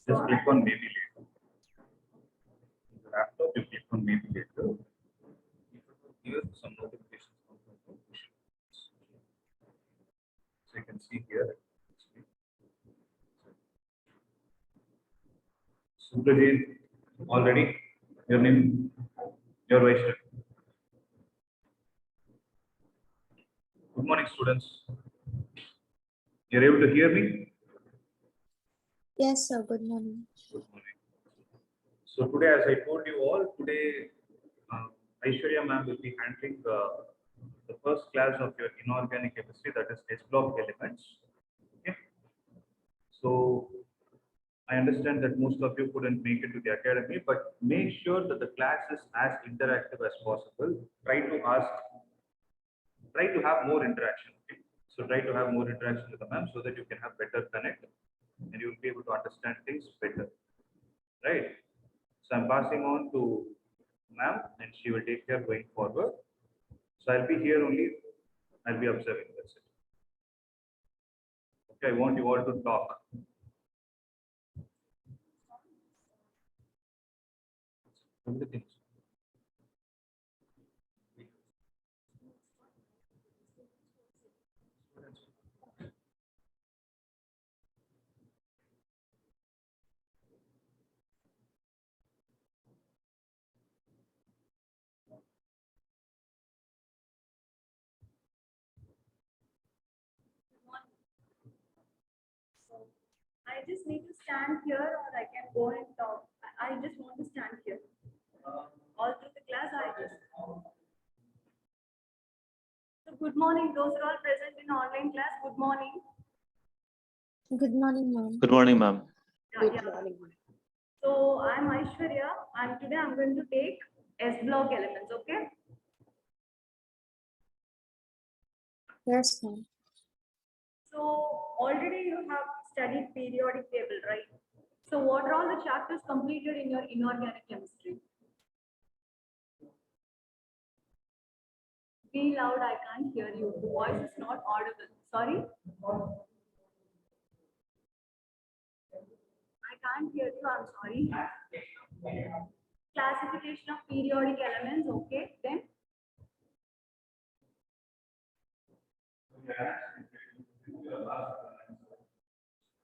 Just click on maybe later. The laptop, you click on maybe later. Here some notifications come from the push. So you can see here. Suprajit, already your name, your Vaishnav. Good morning, students. You're able to hear me? Yes, sir. Good morning. Good morning. So today, as I told you all, today Aishwarya ma'am will be handling the first class of your inorganic chemistry, that is S block elements. Okay. So I understand that most of you couldn't make it to the academy, but make sure that the class is as interactive as possible. Try to have more interaction. Okay? So try to have more interaction with the ma'am so that you can have better connect and you will be able to understand things better. Right? So I'm passing on to ma'am and she will take care going forward. So I'll be here only, I'll be observing. That's it. Okay, I want you all to talk. Everything. I just need to stand here or I can go and talk. I just want to stand here. All through the class, So good morning, those who are present in online class. Good morning. Good morning, ma'am. Good morning, ma'am. Good morning. So I'm Aishwarya and today I'm going to take S block elements, okay? Yes, ma'am. So already you have studied periodic table, right? So what are all the chapters completed in your inorganic chemistry? Be loud, I can't hear you. The voice is not audible. Sorry? I can't hear you, I'm sorry. Classification of periodic elements, okay, then?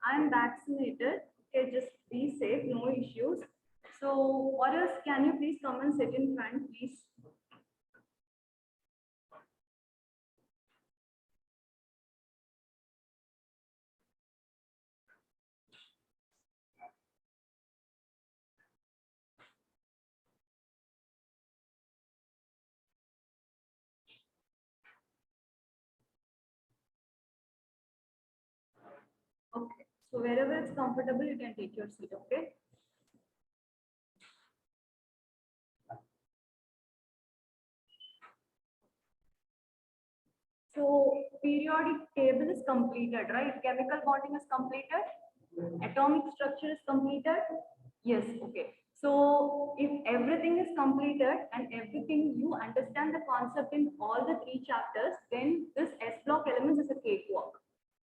I am vaccinated. Okay, just be safe, no issues. So what else? Can you please come and sit in front, please? Okay, so wherever it's comfortable, you can take your seat, okay? So periodic table is completed, right? Chemical bonding is completed. Atomic structure is completed. Yes, okay. So if everything is completed and everything you understand the concept in all the 3 chapters, then this S block elements is a cakewalk,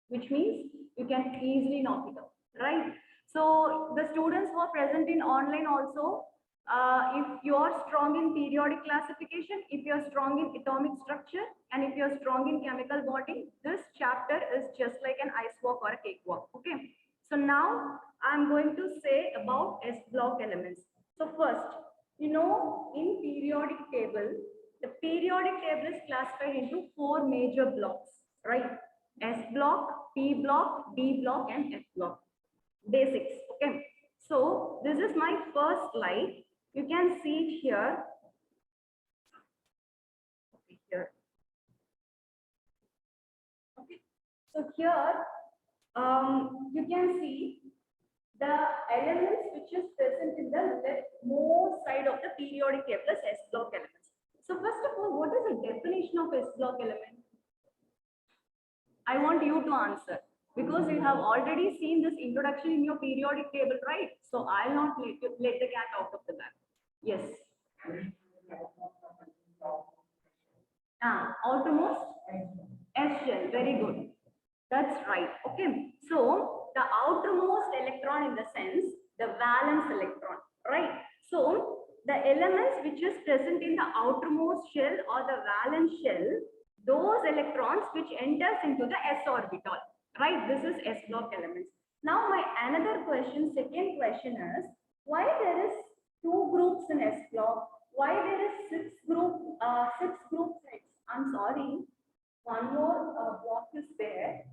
which means you can easily knock it out, right? So the students who are present in online also, if you are strong in periodic classification, if you are strong in atomic structure, and if you are strong in chemical bonding, this chapter is just like an ice walk or a cakewalk. Okay. So now I'm going to say about S block elements. So first, you know, in periodic table, the periodic table is classified into 4 major blocks, right? S block, P block, D block, and F block. Basics. Okay. So this is my first slide. You can see it here. Okay, here. Okay. So here, you can see the elements which is present in the leftmost side of the periodic table as S block elements. So first of all, what is the definition of S block element? I want you to answer because you have already seen this introduction in your periodic table, right? So I'll not let the cat out of the bag. Yes. Outermost S shell. Very good. That's right. Okay. So the outermost electron in the sense the valence electron, right? So the elements which is present in the outermost shell or the valence shell, those electrons which enters into the s orbital, right? This is s block elements. Now my another question, second question is, why there is 2 groups in s block? Why there is 6 groups? I'm sorry, one more block is there.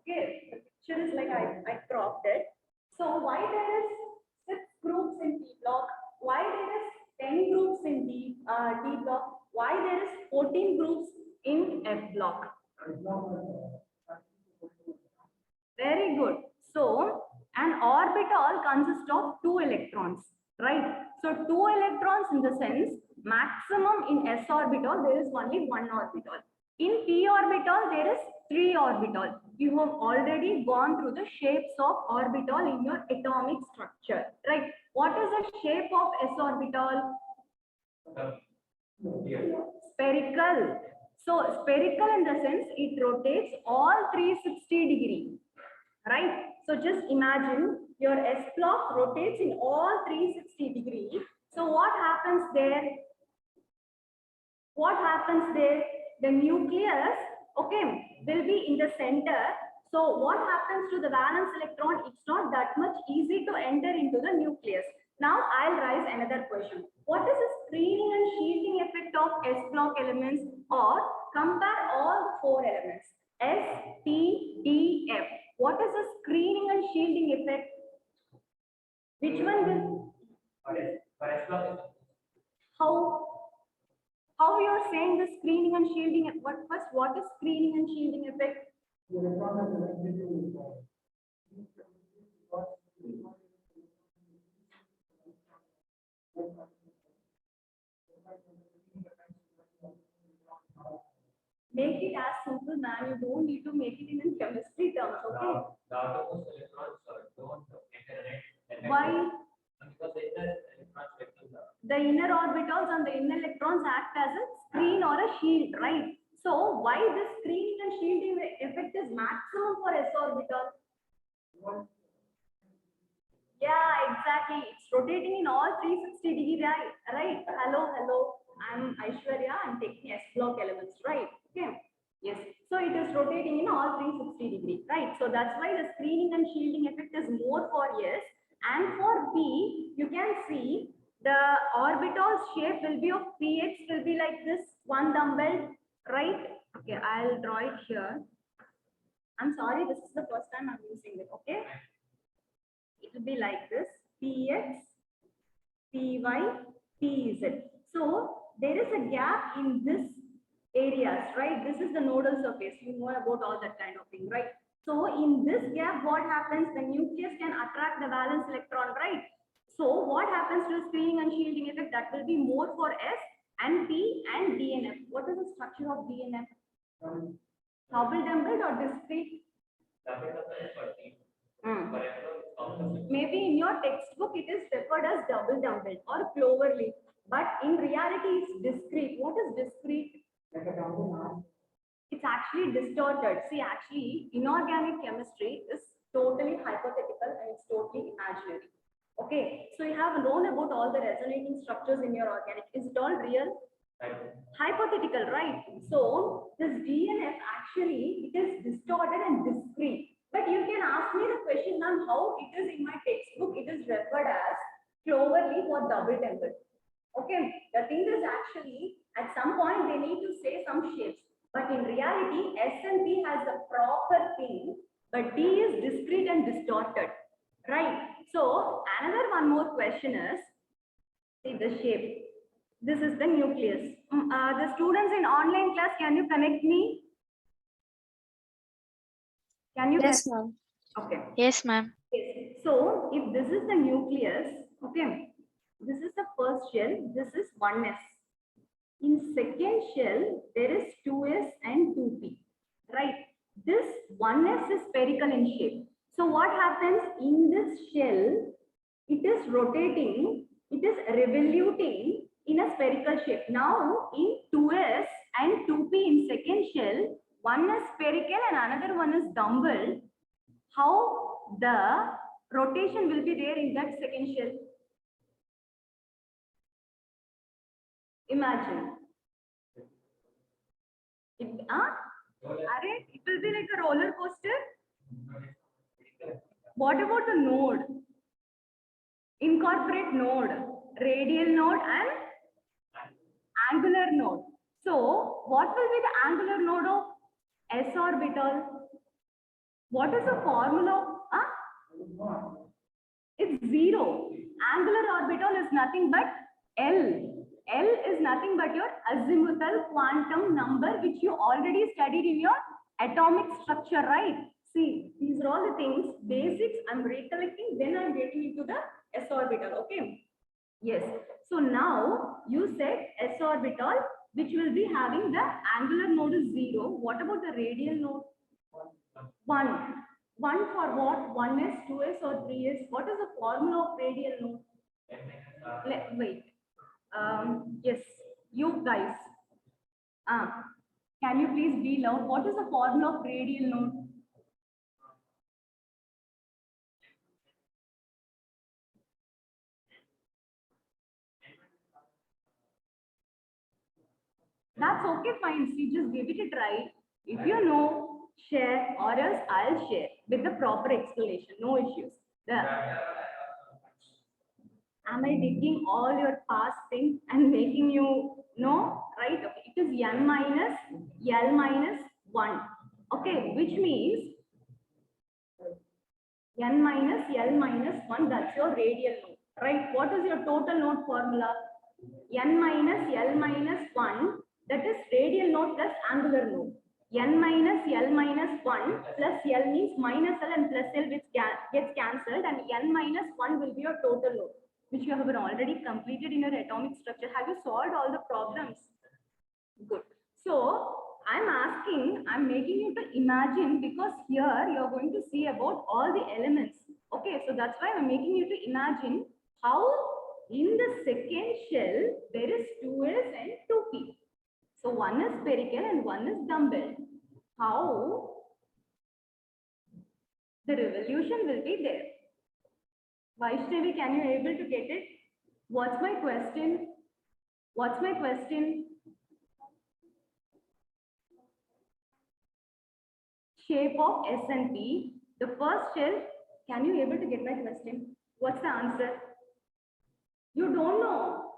Okay, the picture is like I cropped it. So why there is 6 groups in P block? Why there is 10 groups in D block? Why there is 14 groups in F block? Very good. So an orbital consists of 2 electrons, right? So 2 electrons in the sense maximum in s orbital there is only 1 orbital. In p orbital there is 3 orbital. You have already gone through the shapes of orbital in your atomic structure, right? What is the shape of s orbital? Spherical. So spherical in the sense it rotates all 360 degree, right? So just imagine your s block rotates in all 360 degree. So what happens there? What happens there? The nucleus, okay, will be in the center. So what happens to the valence electron? It's not that much easy to enter into the nucleus. Now I'll raise another question. What is the screening and shielding effect of s block elements, or compare all 4 elements? S, P, D, F. What is the screening and shielding effect? Which one will? How you are saying the screening and shielding? What is screening and shielding effect? Make it as simple, man. You don't need to make it in chemistry terms, okay? The outermost electrons don't enter it. Why? Because the inner electrons vectors are. The inner orbitals and the inner electrons act as a screen or a shield, right? So why this screening and shielding effect is maximum for s orbital? Yeah, exactly. It's rotating in all 360 degree, right? Hello. I'm Aishwarya. I'm taking s block elements, right? Okay. Yes. So it is rotating in all 360 degree, right? So that's why the screening and shielding effect is more for S. And for B, you can see the orbital shape will be of px will be like this, one dumbbell, right? Okay, I'll draw it here. I'm sorry, this is the first time I'm using it, okay? It will be like this, px, py, pz. So there is a gap in this areas, right? This is the nodal surface. You know about all that kind of thing, right? So in this gap, what happens? The nucleus can attract the valence electron, right? So what happens to screening and shielding effect? That will be more for S and P and DNF. What is the structure of DNF? Double dumbbell or discrete? Maybe in your textbook it is referred as double dumbbell or clover leaf, but in reality it's discrete. What is discrete? It's actually distorted. See, actually, inorganic chemistry is totally hypothetical and it's totally imaginary. Okay, so you have known about all the resonating structures in your organic. Is it all real? Hypothetical, right? So this DNF actually it is distorted and discrete. But you can ask me the question, ma'am, how it is in my textbook? It is referred as clover leaf or double temple. Okay, the thing is actually at some point they need to say some shapes, but in reality S and P has the proper thing, but D is discrete and distorted, right? So another one more question is, see the shape. This is the nucleus. The students in online class, can you connect me? Can you? Yes, ma'am. Okay. Yes, ma'am. Yes. So if this is the nucleus, okay. This is the first shell, this is 1s. In second shell, there is 2s and 2p, right? This 1s is spherical in shape. So what happens in this shell? It is rotating, it is revoluting in a spherical shape. Now in 2s and 2p in second shell, one is spherical and another one is dumbbell. How the rotation will be there in that second shell? Imagine. It will be like a roller coaster. What about the node? Incorporate node, radial node and angular node. So what will be the angular node of s orbital? What is the formula? It's 0. Angular orbital is nothing but L. L is nothing but your azimuthal quantum number, which you already studied in your atomic structure, right? See, these are all the things, basics I'm recollecting, then I'm getting into the s orbital, okay? Yes. So now you said s orbital, which will be having the angular node is 0. What about the radial node? 1. 1 for what? 1s, 2s or 3s? What is the formula of radial node? Wait. Yes, you guys. Can you please be loud? What is the formula of radial node? That's okay, fine. See, just give it a try. If you know, share, or else I'll share with the proper explanation. No issues. Am I digging all your past things and making you know? Right? Okay. It is n minus L minus 1. Okay, which means n minus L minus 1, that's your radial node. Right? What is your total node formula? N minus L minus 1, that is radial node plus angular node. N minus L minus 1 plus L means minus L and plus L which gets cancelled, and N minus 1 will be your total node, which you have already completed in your atomic structure. Have you solved all the problems? Good. So I'm making you to imagine, because here you are going to see about all the elements. Okay, so that's why I'm making you to imagine how in the second shell there is 2s and 2p. So one is spherical and one is dumbbell. How the revolution will be there? Vaishnavi, can you able to get it? What's my question? What's my question? Shape of S and P. The first shell, can you able to get my question? What's the answer? You don't know.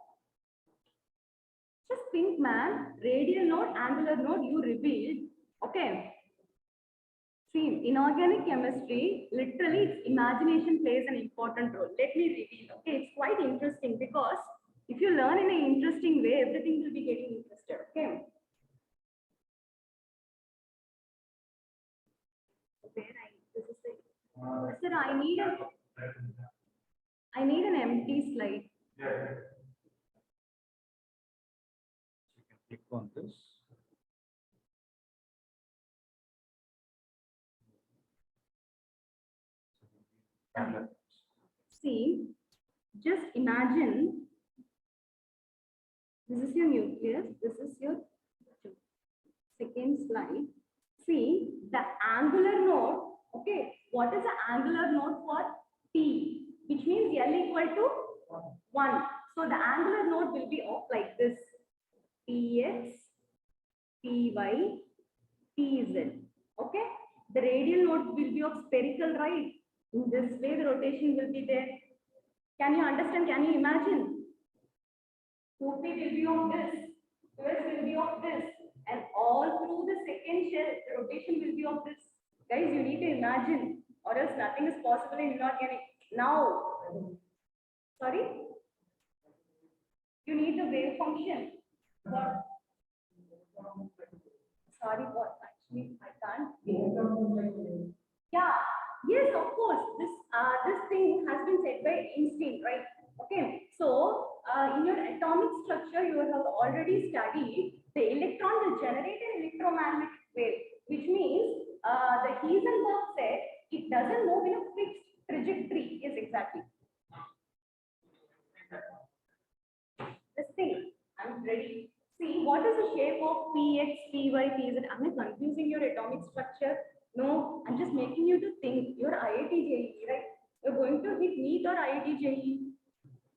Just think, man. Radial node, angular node, you revealed. Okay. See, in organic chemistry, literally, its imagination plays an important role. Let me reveal. Okay, it's quite interesting, because if you learn in an interesting way, everything will be getting interested. Okay. Sir, I need an empty slide. You can click on this. See, just imagine this is your nucleus, this is your second slide. See, the angular node, okay, what is the angular node for P, which means L equal to 1. So the angular node will be of like this: Px, Py, Pz. Okay, the radial node will be of spherical, right? In this way, the rotation will be there. Can you understand? Can you imagine? 2p will be of this, 2s will be of this, and all through the second shell, the rotation will be of this. Guys, you need to imagine, or else nothing is possible in inorganic. Now, sorry, you need the wave function. What? Sorry, what? Actually, I can't. Yeah. Yes, of course. This thing has been said by Einstein, right? Okay. So, in your atomic structure, you have already studied the electron will generate an electromagnetic wave, which means the Heisenberg said it doesn't move in a fixed trajectory. Yes, exactly. This thing, I'm ready. See, what is the shape of Px, Py, Pz? Am I confusing your atomic structure? No, I'm just making you to think. You're IIT JEE, right? You're You're going to hit NEET or IIT JEE?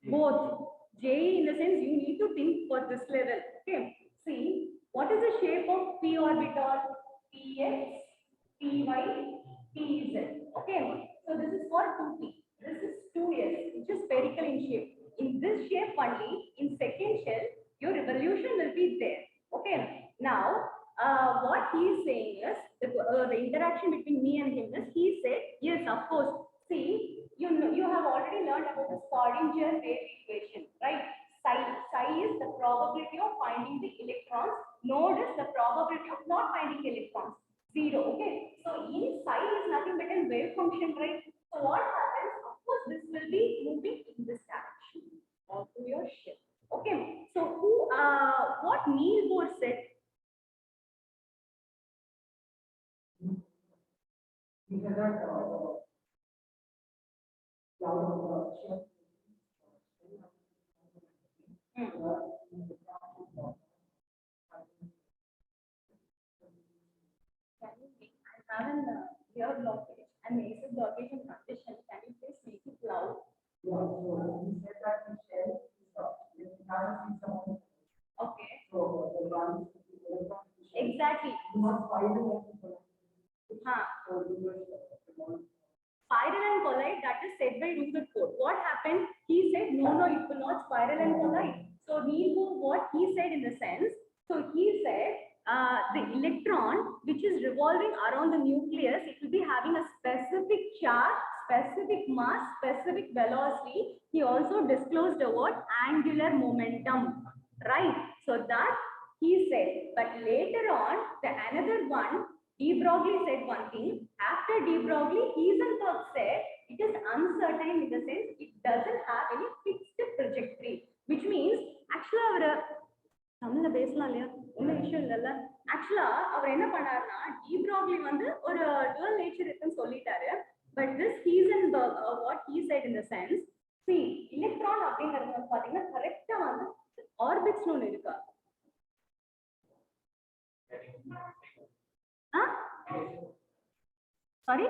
Both. JEE in the sense you need to think for this level. Okay. See, what is the shape of p orbital? Px, Py, Pz. Okay. So this is for 2p. This is 2s, which is spherical in shape. In this shape only, in second shell, your revolution will be there. Okay. Now, what he is saying is the interaction between me and him is he said, yes, of course. See, you know, you have already learned about the Schrodinger wave equation, right? Psi is the probability of finding the electrons. Node is the probability of not finding electrons. 0. Okay. So in psi is nothing but a wave function, right? So what happens? Of course, this will be moving in this direction onto your shell. Okay. So what Niels Bohr said. I have an ear blockage and nasal blockage and condition. Can you please speak it loud? Okay. Exactly. Spiral and collide, that is said by Rutherford. What happened? He said, no, it will not spiral and collide. So Niels Bohr, what he said in the sense, so he said, the electron which is revolving around the nucleus, it will be having a specific charge, specific mass, specific velocity. He also disclosed the word angular momentum, right? So that he said, but later on, the another one, de Broglie said one thing. After de Broglie, Heisenberg said it is uncertain in the sense it doesn't have any fixed trajectory, which means actually our தமிழ்ல பேசலாம் இல்லையா ஒன்றும் விஷயம் இல்லைல்ல ஆக்சுவலா அவர் என்ன பண்ணாருன்னா D ப்ராக்லி வந்து ஒரு டுவல் நேச்சர் இருக்குன்னு சொல்லிட்டாரு but this Heisenberg what he said in the sense see electron அப்படிங்கிறது வந்து பாத்தீங்கன்னா கரெக்டா வந்து ஆர்பிட்ஸ்னு ஒன்று இருக்கா சாரி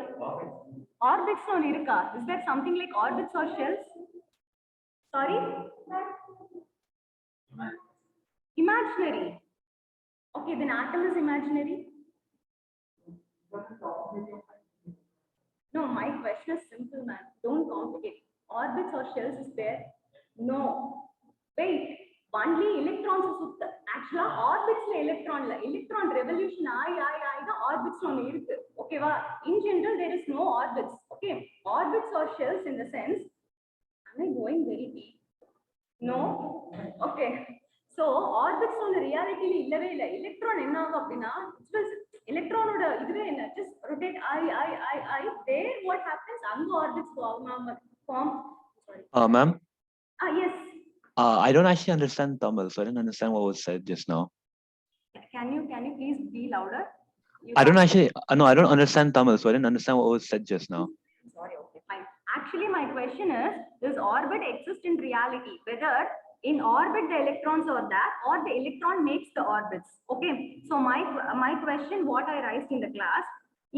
ஆர்பிட்ஸ்னு ஒன்று இருக்கா is there something like orbits or shells sorry imaginary. Okay, then atom is imaginary. No, my question is simple, man. Don't complicate. Orbits or shells is there? No. Wait. Only electrons is actually orbits electron revolution the orbits on Earth. Okay, in general there is no orbits. Okay, orbits or shells in the sense. Am I going very deep? No. Okay. So orbits on the reality illave illa electron enna agum appadina electron oda iduve enna just rotate I there what happens anga orbits form sorry Ma'am, yes I don't actually understand Tamil, so I didn't understand what was said just now. can you please be louder I don't actually no, I don't understand Tamil, so I didn't understand what was said just now. sorry okay fine actually my question is does orbit exist in reality whether in orbit the electrons are there or the electron makes the orbits. Okay, so my question what I raised in the class,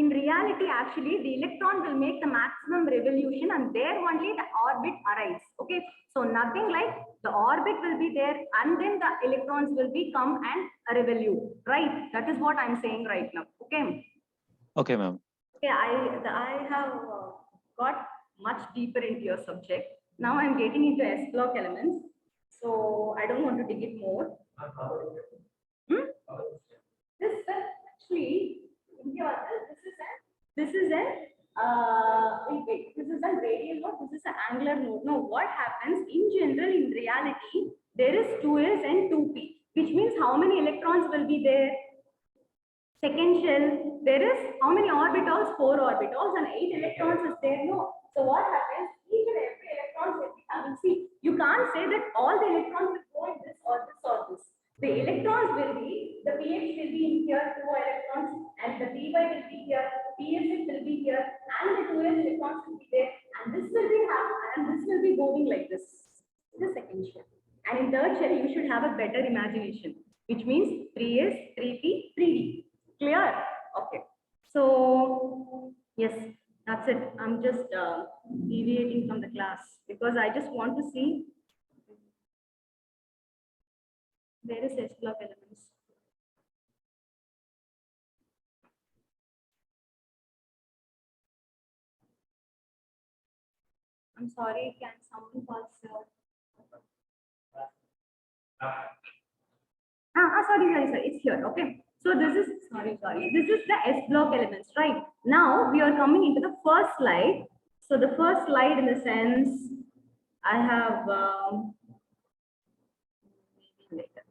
in reality actually the electron will make the maximum revolution and there only the orbit arrives. Okay, so nothing like the orbit will be there and then the electrons will be come and revolve, right? That is what I'm saying right now. Okay, Okay, ma'am. okay, I have got much deeper into your subject. Now I'm getting into S block elements. So I don't want to dig it more. This actually, this is a radial node. This is an angular node. Now, what happens in general in reality? There is 2s and 2p, which means how many electrons will be there? Second shell, there is how many orbitals? 4 orbitals and 8 electrons is there. No. So what happens? Each and every electron will be having. See, you can't say that all the electrons will go in this or this or this. The electrons will be, the px will be in here, 2 electrons, and the py will be here, psx will be here, and the 2s electrons will be there, and this will be and this will be moving like this. The second shell. And in third shell, you should have a better imagination, which means 3s, 3p, 3d. Clear? Okay. So yes. That's it. I'm just deviating from the class because I just want to see where is S block elements. I'm sorry, can someone pass? Sorry. It's here. Okay. So this is, sorry. This is the S block elements, right? Now we are coming into the first slide. So the first slide in the sense, I have,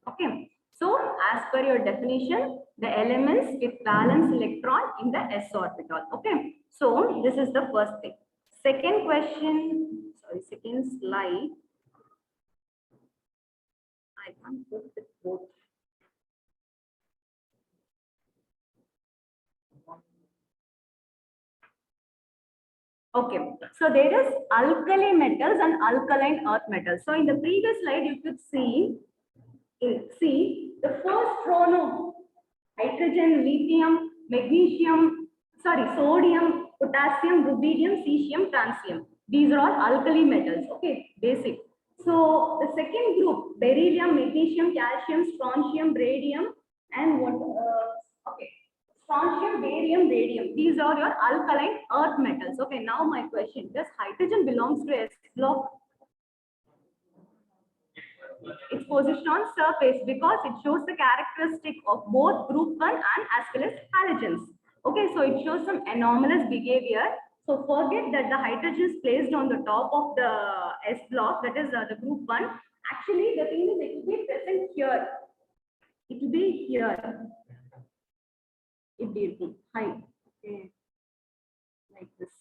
okay. So as per your definition, the elements with valence electron in the S orbital. Okay. So this is the first thing. Second question, sorry, second slide. I can't put it both. Okay, so there is alkali metals and alkaline earth metals. So in the previous slide, you could see the first row of hydrogen, lithium, magnesium, sodium, potassium, rubidium, cesium, francium. These are all alkali metals. Okay, basic. So the second group, beryllium, magnesium, calcium, strontium, radium, and what? Okay. Strontium, barium, radium. These are your alkaline earth metals. Okay, now my question, does hydrogen belongs to S block? Its position on surface because it shows the characteristic of both group 1 and as well as halogens. Okay, so it shows some anomalous behavior. So forget that the hydrogen is placed on the top of the S block, that is the group 1. Actually, the thing is it will be present here. It will be here. It will be high. Okay. Like this.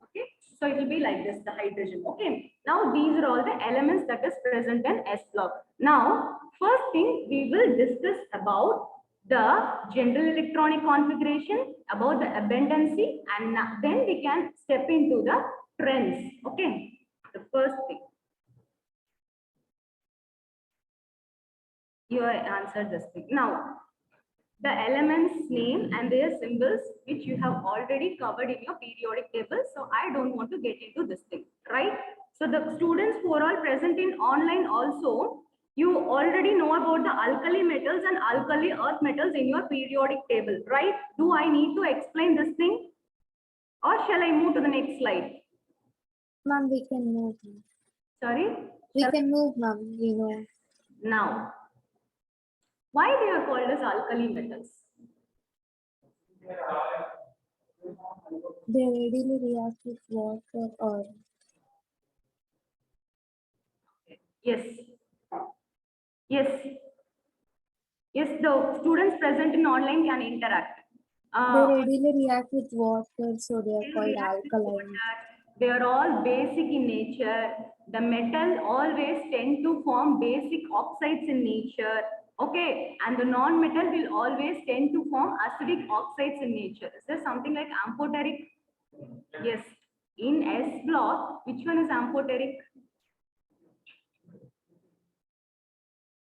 Okay, so it will be like this, the hydrogen. Okay, now these are all the elements that is present in S block. Now, first thing we will discuss about the general electronic configuration, about the abundancy, and then we can step into the trends. Okay, the first thing. You answered this thing. Now, the elements name and their symbols, which you have already covered in your periodic table. So I don't want to get into this thing, right? So the students who are all present in online also, you already know about the alkali metals and alkali earth metals in your periodic table, right? Do I need to explain this thing? Or shall I move to the next slide? Ma'am, we can move. Sorry? We can move, ma'am. We know. Now, why they are called as alkali metals? They readily react with water or Yes. Yes. Yes, the students present in online can interact. they readily react with water, so they are They called react with alkaline. water. They are all basic in nature. The metal always tend to form basic oxides in nature. Okay, and the non-metal will always tend to form acidic oxides in nature. Is there something like amphoteric? Yes. In S block, which one is amphoteric?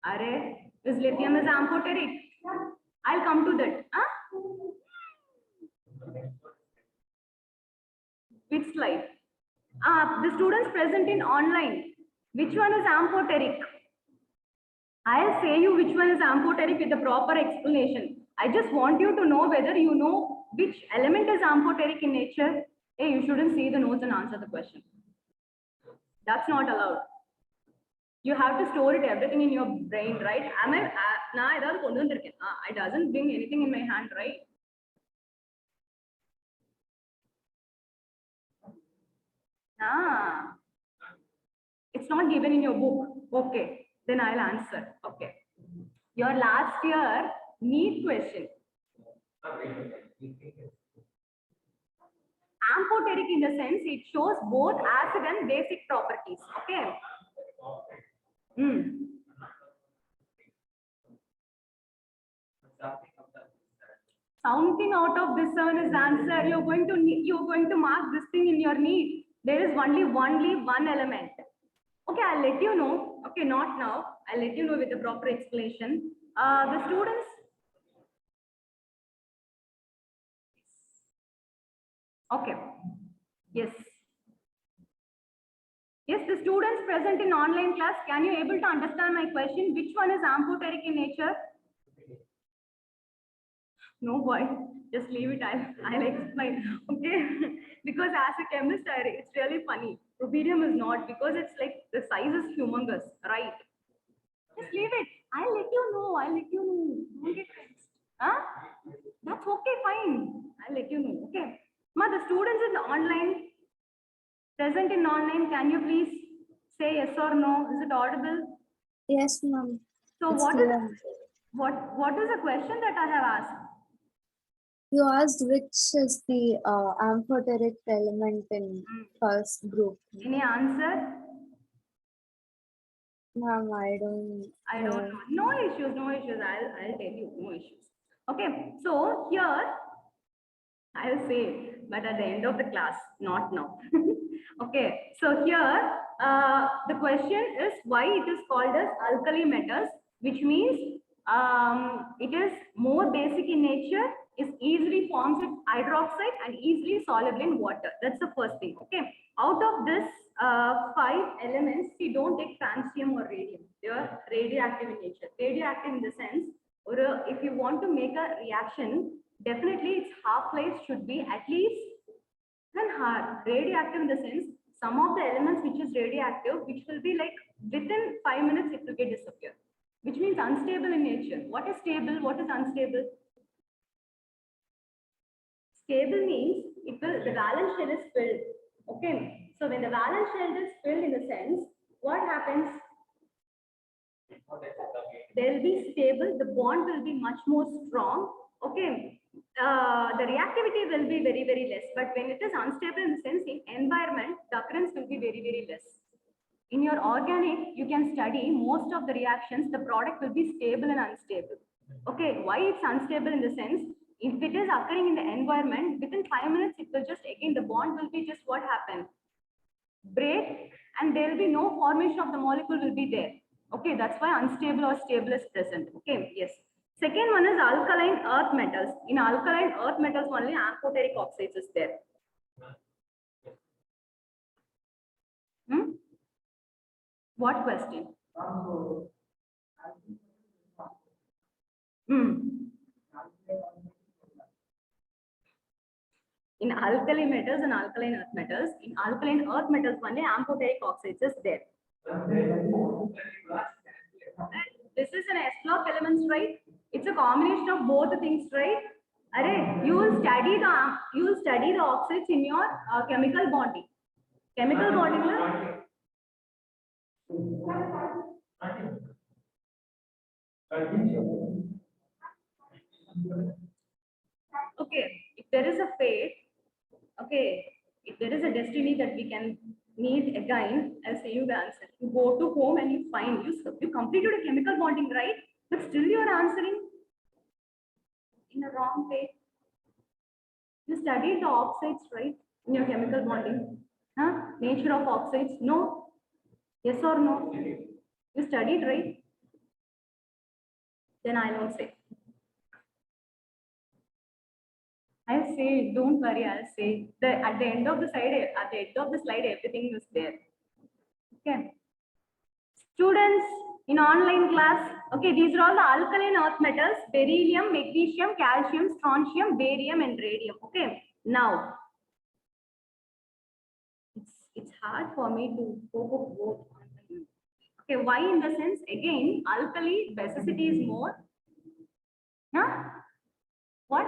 Are this lithium is amphoteric? I'll come to that. Huh? Which slide? The students present in online. Which one is amphoteric? I'll say you which one is amphoteric with the proper explanation. I just want you to know whether you know which element is amphoteric in nature. Hey, you shouldn't see the notes and answer the question. That's not allowed. You have to store it everything in your brain, right? Am I? It doesn't bring anything in my hand, right? It's not given in your book. Okay, then I'll answer. Okay. Your last year NEET question. Amphoteric in the sense it shows both acid and basic properties. Okay. Something out of this one is answer. You're going to mark this thing in your NEET. There is only one element. Okay, I'll let you know. Okay, not now. I'll let you know with the proper explanation. The students. Okay. Yes. Yes, the students present in online class, can you able to understand my question? Which one is amphoteric in nature? No boy, just leave it. I'll explain. Okay, because as a chemist, it's really funny. Rubidium is not, because it's like the size is humongous, right? Just leave it. I'll let you know. I'll let you know. Don't get vexed. Huh? That's okay, fine. I'll let you know. Okay. Ma, the students in online, present in online, can you please say yes or no? Is it audible? Yes, ma'am. So It's what is clear. what is the question that I have asked? You asked which is the amphoteric element in first group. Any answer? Ma'am, I don't I don't know. No issues, no issues. I'll tell you, no issues. Okay, so here I'll say it, but at the end of the class, not now. Okay, so here the question is why it is called as alkali metals, which means it is more basic in nature, is easily forms with hydroxide and easily soluble in water. That's the first thing. Okay, out of this 5 elements, we don't take francium or radium. They are radioactive in nature. Radioactive in the sense, or if you want to make a reaction, definitely its half-life should be at least then hard. Radioactive in the sense, some of the elements which is radioactive, which will be like within 5 minutes it will get disappear, which means unstable in nature. What is stable? What is unstable? Stable means it will, the valence shell is filled. Okay, so when the valence shell is filled, in the sense, what happens? They will be stable, the bond will be much more strong. Okay, the reactivity will be very, very less. But when it is unstable in the sense, in environment, the occurrence will be very, very less. In your organic, you can study most of the reactions, the product will be stable and unstable. Okay, why it's unstable in the sense, if it is occurring in the environment, within 5 minutes, it will just, again, the bond will be just what happened? Break, and there will be no formation of the molecule will be there. Okay, that's why unstable or stable is present. Okay, yes. Second one is alkaline earth metals. In alkaline earth metals only amphoteric oxides is there. What question? In alkali metals and alkaline earth metals, in alkaline earth metals only amphoteric oxides is there. This is an S block elements, right? It's a combination of both the things, right? Array, you will study the oxides in your chemical bonding. Chemical bonding. Okay, if there is a fate, okay, if there is a destiny that we can meet again, I'll say you the answer. You go to home and you find you completed a chemical bonding, right? But still you are answering in a wrong way. You studied the oxides, right? In your chemical bonding. Huh? Nature of oxides? No. Yes or no? You studied, right? Then I won't say. I'll say, don't worry, I'll say at the end of the slide, everything is there. Okay. Students in online class, okay, these are all the alkaline earth metals: beryllium, magnesium, calcium, strontium, barium, and radium. Okay. Now, it's hard for me to go both. Okay, why in the sense, again, alkali basicity is more. Huh? What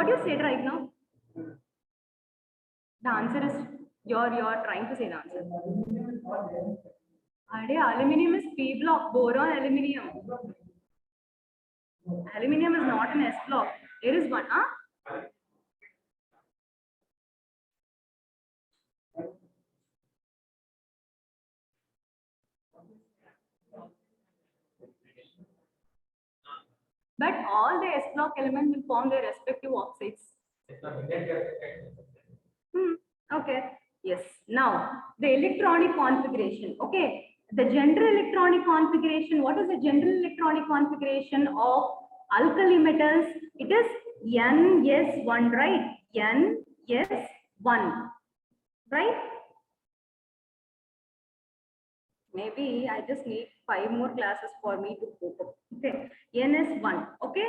you said right now? The answer is you're trying to say the answer. Aluminium is P block, boron aluminium. Aluminium is not an S block. There is one, huh? But all the S block elements will form their respective oxides. Okay. Yes. Now, the electronic configuration. Okay. The general electronic configuration. What is the general electronic configuration of alkali metals? It is NS1, right? NS1, right? Maybe I just need 5 more classes for me to cope up. Okay, NS1, okay?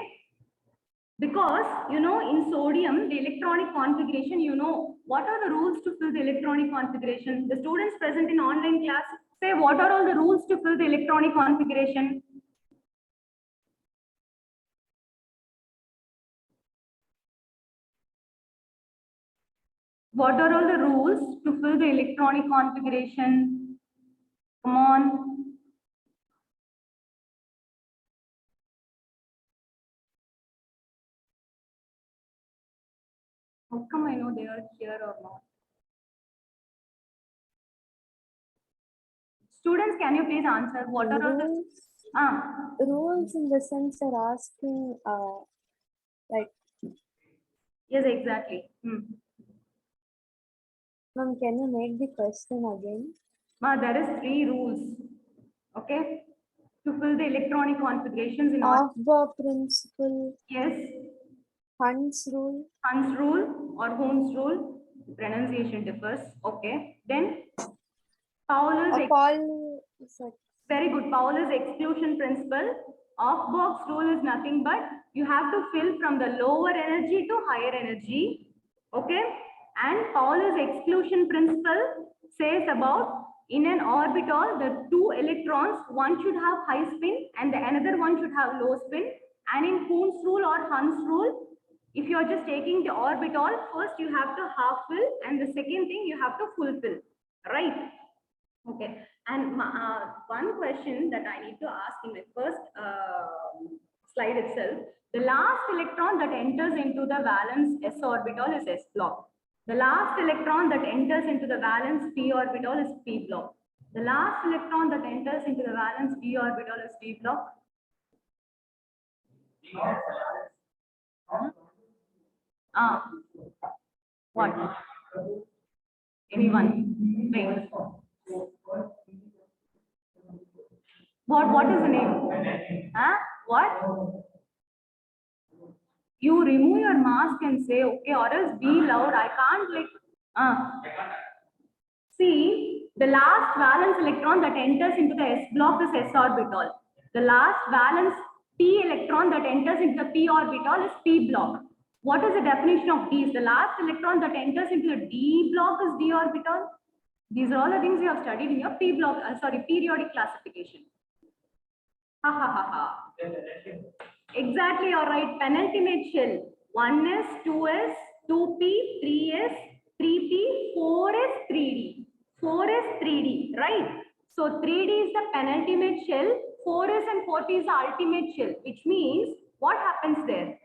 Because, you know, in sodium, the electronic configuration, you know, what are the rules to fill the electronic configuration? The students present in online class, say what are all the rules to fill the electronic configuration? What are all the rules to fill the electronic configuration? Come on. How come I know they are here or not? Students, can you please answer? What are all the Rules, rules in the sense they're asking, like, yes, exactly. ma'am, can you make the question again? There is 3 rules, okay, to fill the electronic configurations in order. Aufbau principle, Yes, Hund's rule, Hund's rule or Holmes rule, pronunciation differs. Okay, then Paul's Paul is like, very good. Paul's exclusion principle. Off-box rule is nothing but you have to fill from the lower energy to higher energy. Okay, and Paul's exclusion principle says about in an orbital, the 2 electrons, one should have high spin and the another one should have low spin. And in Hund's rule or Hund's rule, if you are just taking the orbital, first you have to half fill and the second thing you have to full fill, right? Okay, and one question that I need to ask in my first slide itself, the last electron that enters into the valence s orbital is s block. The last electron that enters into the valence p orbital is p block. The last electron that enters into the valence p orbital is p block. What? Anyone? Wait. What is the name? Huh? What? You remove your mask and say okay, or else be loud. I can't like. See, the last valence electron that enters into the s block is s orbital. The last valence p electron that enters into the p orbital is p block. What is the definition of these? The last electron that enters into the d block is d orbital. These are all the things you have studied in your p block. Periodic classification. Ha ha ha ha. Exactly, you're right. Penultimate shell. 1s, 2s, 2p, 3s, 3p, 4s, 3d. 4s, 3d, right? So 3d is the penultimate shell. 4s and 4p is the ultimate shell, which means what happens there?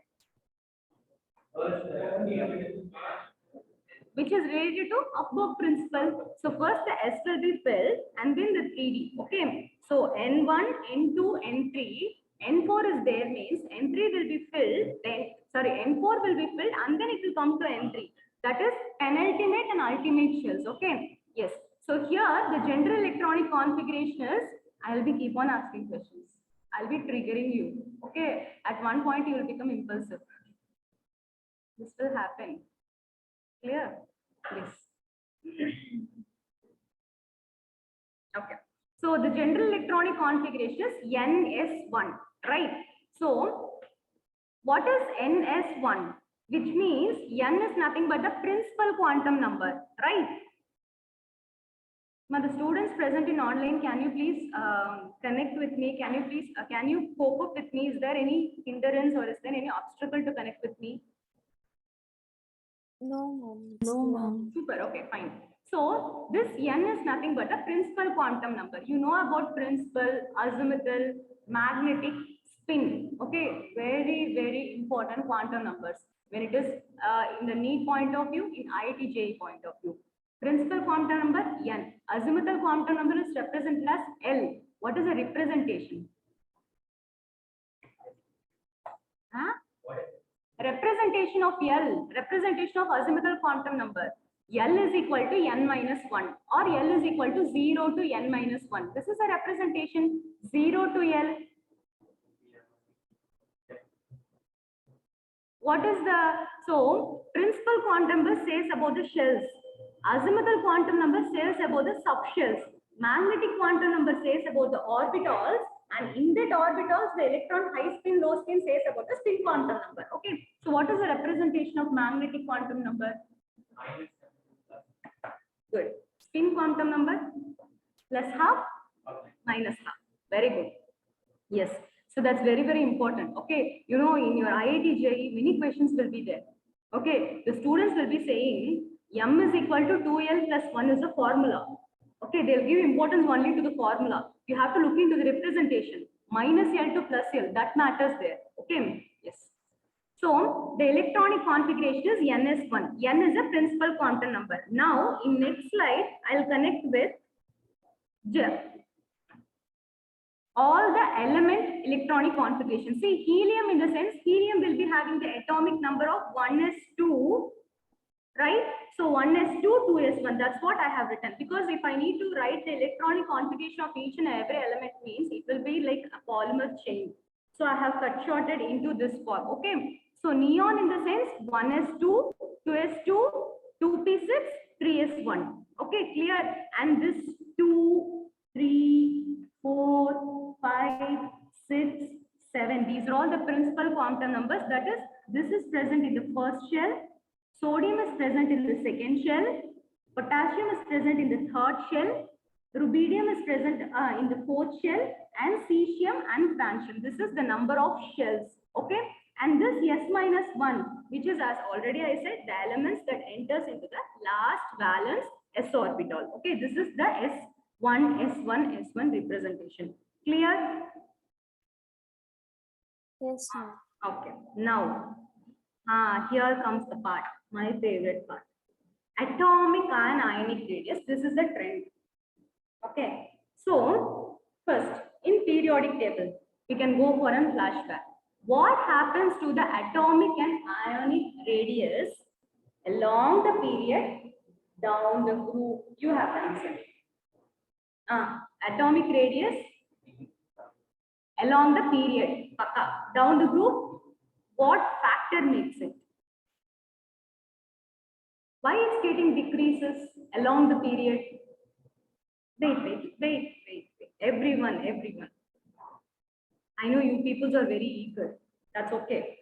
Which is related to Upwork principle. So first the S will be filled and then the 3D. Okay. So N1, N2, N3, N4 is there means N3 will be filled, then N4 will be filled and then it will come to N3. That is penultimate and ultimate shells. Okay. Yes. So here the general electronic configuration is, I will be keep on asking questions. I'll be triggering you. Okay. At one point you will become impulsive. This will happen. Clear? Please. Okay. So the general electronic configuration is NS1, right? So what is NS1? Which means N is nothing but the principal quantum number, right? Now the students present in online, can you please connect with me? Can you please, can you cope up with me? Is there any hindrance or is there any obstacle to connect with me? no, ma'am. No, ma'am. Super, okay, fine. So this N is nothing but a principal quantum number. You know about principal, azimuthal, magnetic, spin. Okay, very, very important quantum numbers. When it is in the NEET point of view, in IIT JEE point of view. Principal quantum number N. Azimuthal quantum number is represented as L. What is the representation? Huh? Representation of L, representation of azimuthal quantum number. L is equal to n minus 1 or L is equal to 0 to n minus 1. This is a representation 0 to L. What is the, so principal quantum number says about the shells. Azimuthal quantum number says about the subshells. Magnetic quantum number says about the orbitals. And in that orbitals, the electron high spin, low spin says about the spin quantum number. Okay. So what is the representation of magnetic quantum number? Good. Spin quantum number? Plus half? Minus half. Very good. Yes. So that's very, very important. Okay. You know, in your IIT JEE, many questions will be there. Okay. The students will be saying M is equal to 2L plus 1 is the formula. Okay. They'll give importance only to the formula. You have to look into the representation. Minus L to plus L. That matters there. Okay. Yes. So the electronic configuration is NS1. N is a principal quantum number. Now, in next slide, I'll connect with all the element electronic configuration. See, helium in the sense, helium will be having the atomic number of 1s2, right? So 1s2, 2s1, that's what I have written. Because if I need to write the electronic configuration of each and every element means, it will be like a polymer chain. So I have cut shorted into this form, okay? So neon in the sense, 1s2, 2s2, 2p6, 3s1. Okay, clear? And this 2, 3, 4, 5, 6, 7. These are all the principal quantum numbers. That is, this is present in the first shell. Sodium is present in the second shell. Potassium is present in the third shell. Rubidium is present in the fourth shell. And cesium and francium. This is the number of shells. Okay. And this S-1, which is, as already I said, the elements that enters into the last valence s orbital. Okay. This is the S1 representation. Clear? Yes, ma'am. Okay. Now, here comes the part, my favorite part. Atomic and ionic radius. This is the trend. Okay. So, first, in periodic table, we can go for a flashback. What happens to the atomic and ionic radius along the period, down the group? You have to answer. Atomic radius along the period, down the group, what factor makes it? Why it's getting decreases along the period? Wait. Everyone. I know you people are very eager. That's okay.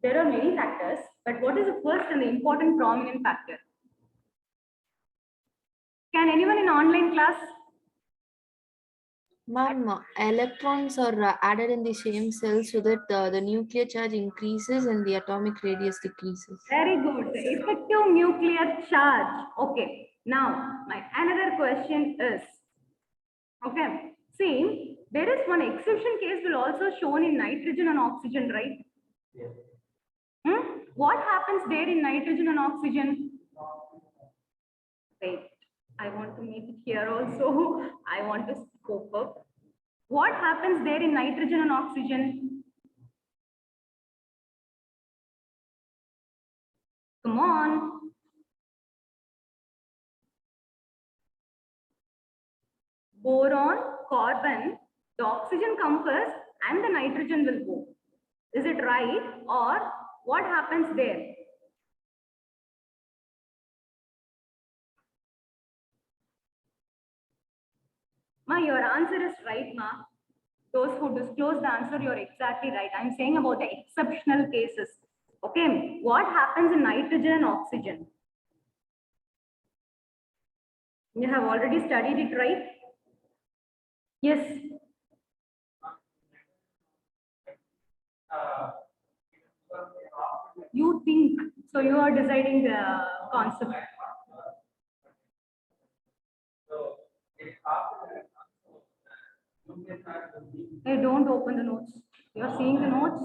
There are many factors, but what is the first and the important prominent factor? Can anyone in online class? Ma'am, electrons are added in the same cell so that the nuclear charge increases and the atomic radius decreases. Very good. The effective nuclear charge. Okay. Now, my another question is, okay, see, there is one exception case will also shown in nitrogen and oxygen, right? Yes. What happens there in nitrogen and oxygen? Wait, I want to make it here also. I want to scope up. What happens there in nitrogen and oxygen? Come on. Boron, carbon, the oxygen comes first and the nitrogen will go. Is it right? Or what happens there? Ma, your answer is right, ma. Those who disclose the answer, you're exactly right. I'm saying about the exceptional cases. Okay, what happens in nitrogen and oxygen? You have already studied it, right? Yes. You think, so you are deciding the concept. Hey, don't open the notes. You are seeing the notes?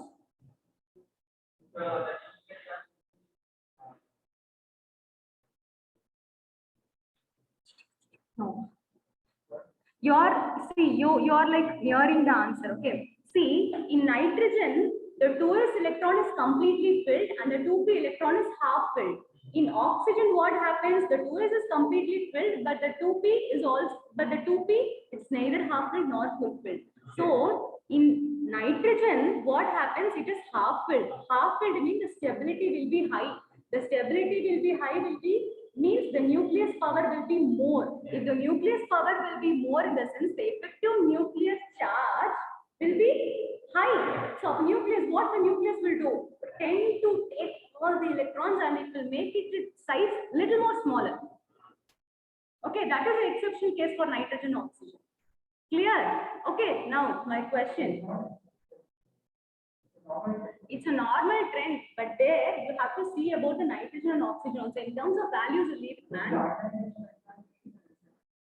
No. You're like nearing the answer. Okay. See, in nitrogen, the 2s electron is completely filled and the 2p electron is half filled. In oxygen, what happens? The 2s is completely filled, but the 2p is also, but the 2p it's neither half filled nor full filled. So In nitrogen, what happens? It is half filled. Half filled means the stability will be high. The stability will be high means the nucleus power will be more. If the nucleus power will be more, in the sense the effective nuclear charge will be high. So nucleus, what the nucleus will do? Tend to take all the electrons and it will make its size little more smaller. Okay, that is an exception case for nitrogen oxygen. Clear? Okay, now my question. It's a normal trend, but there you have to see about the nitrogen and oxygen also. In terms of values, you leave it, man.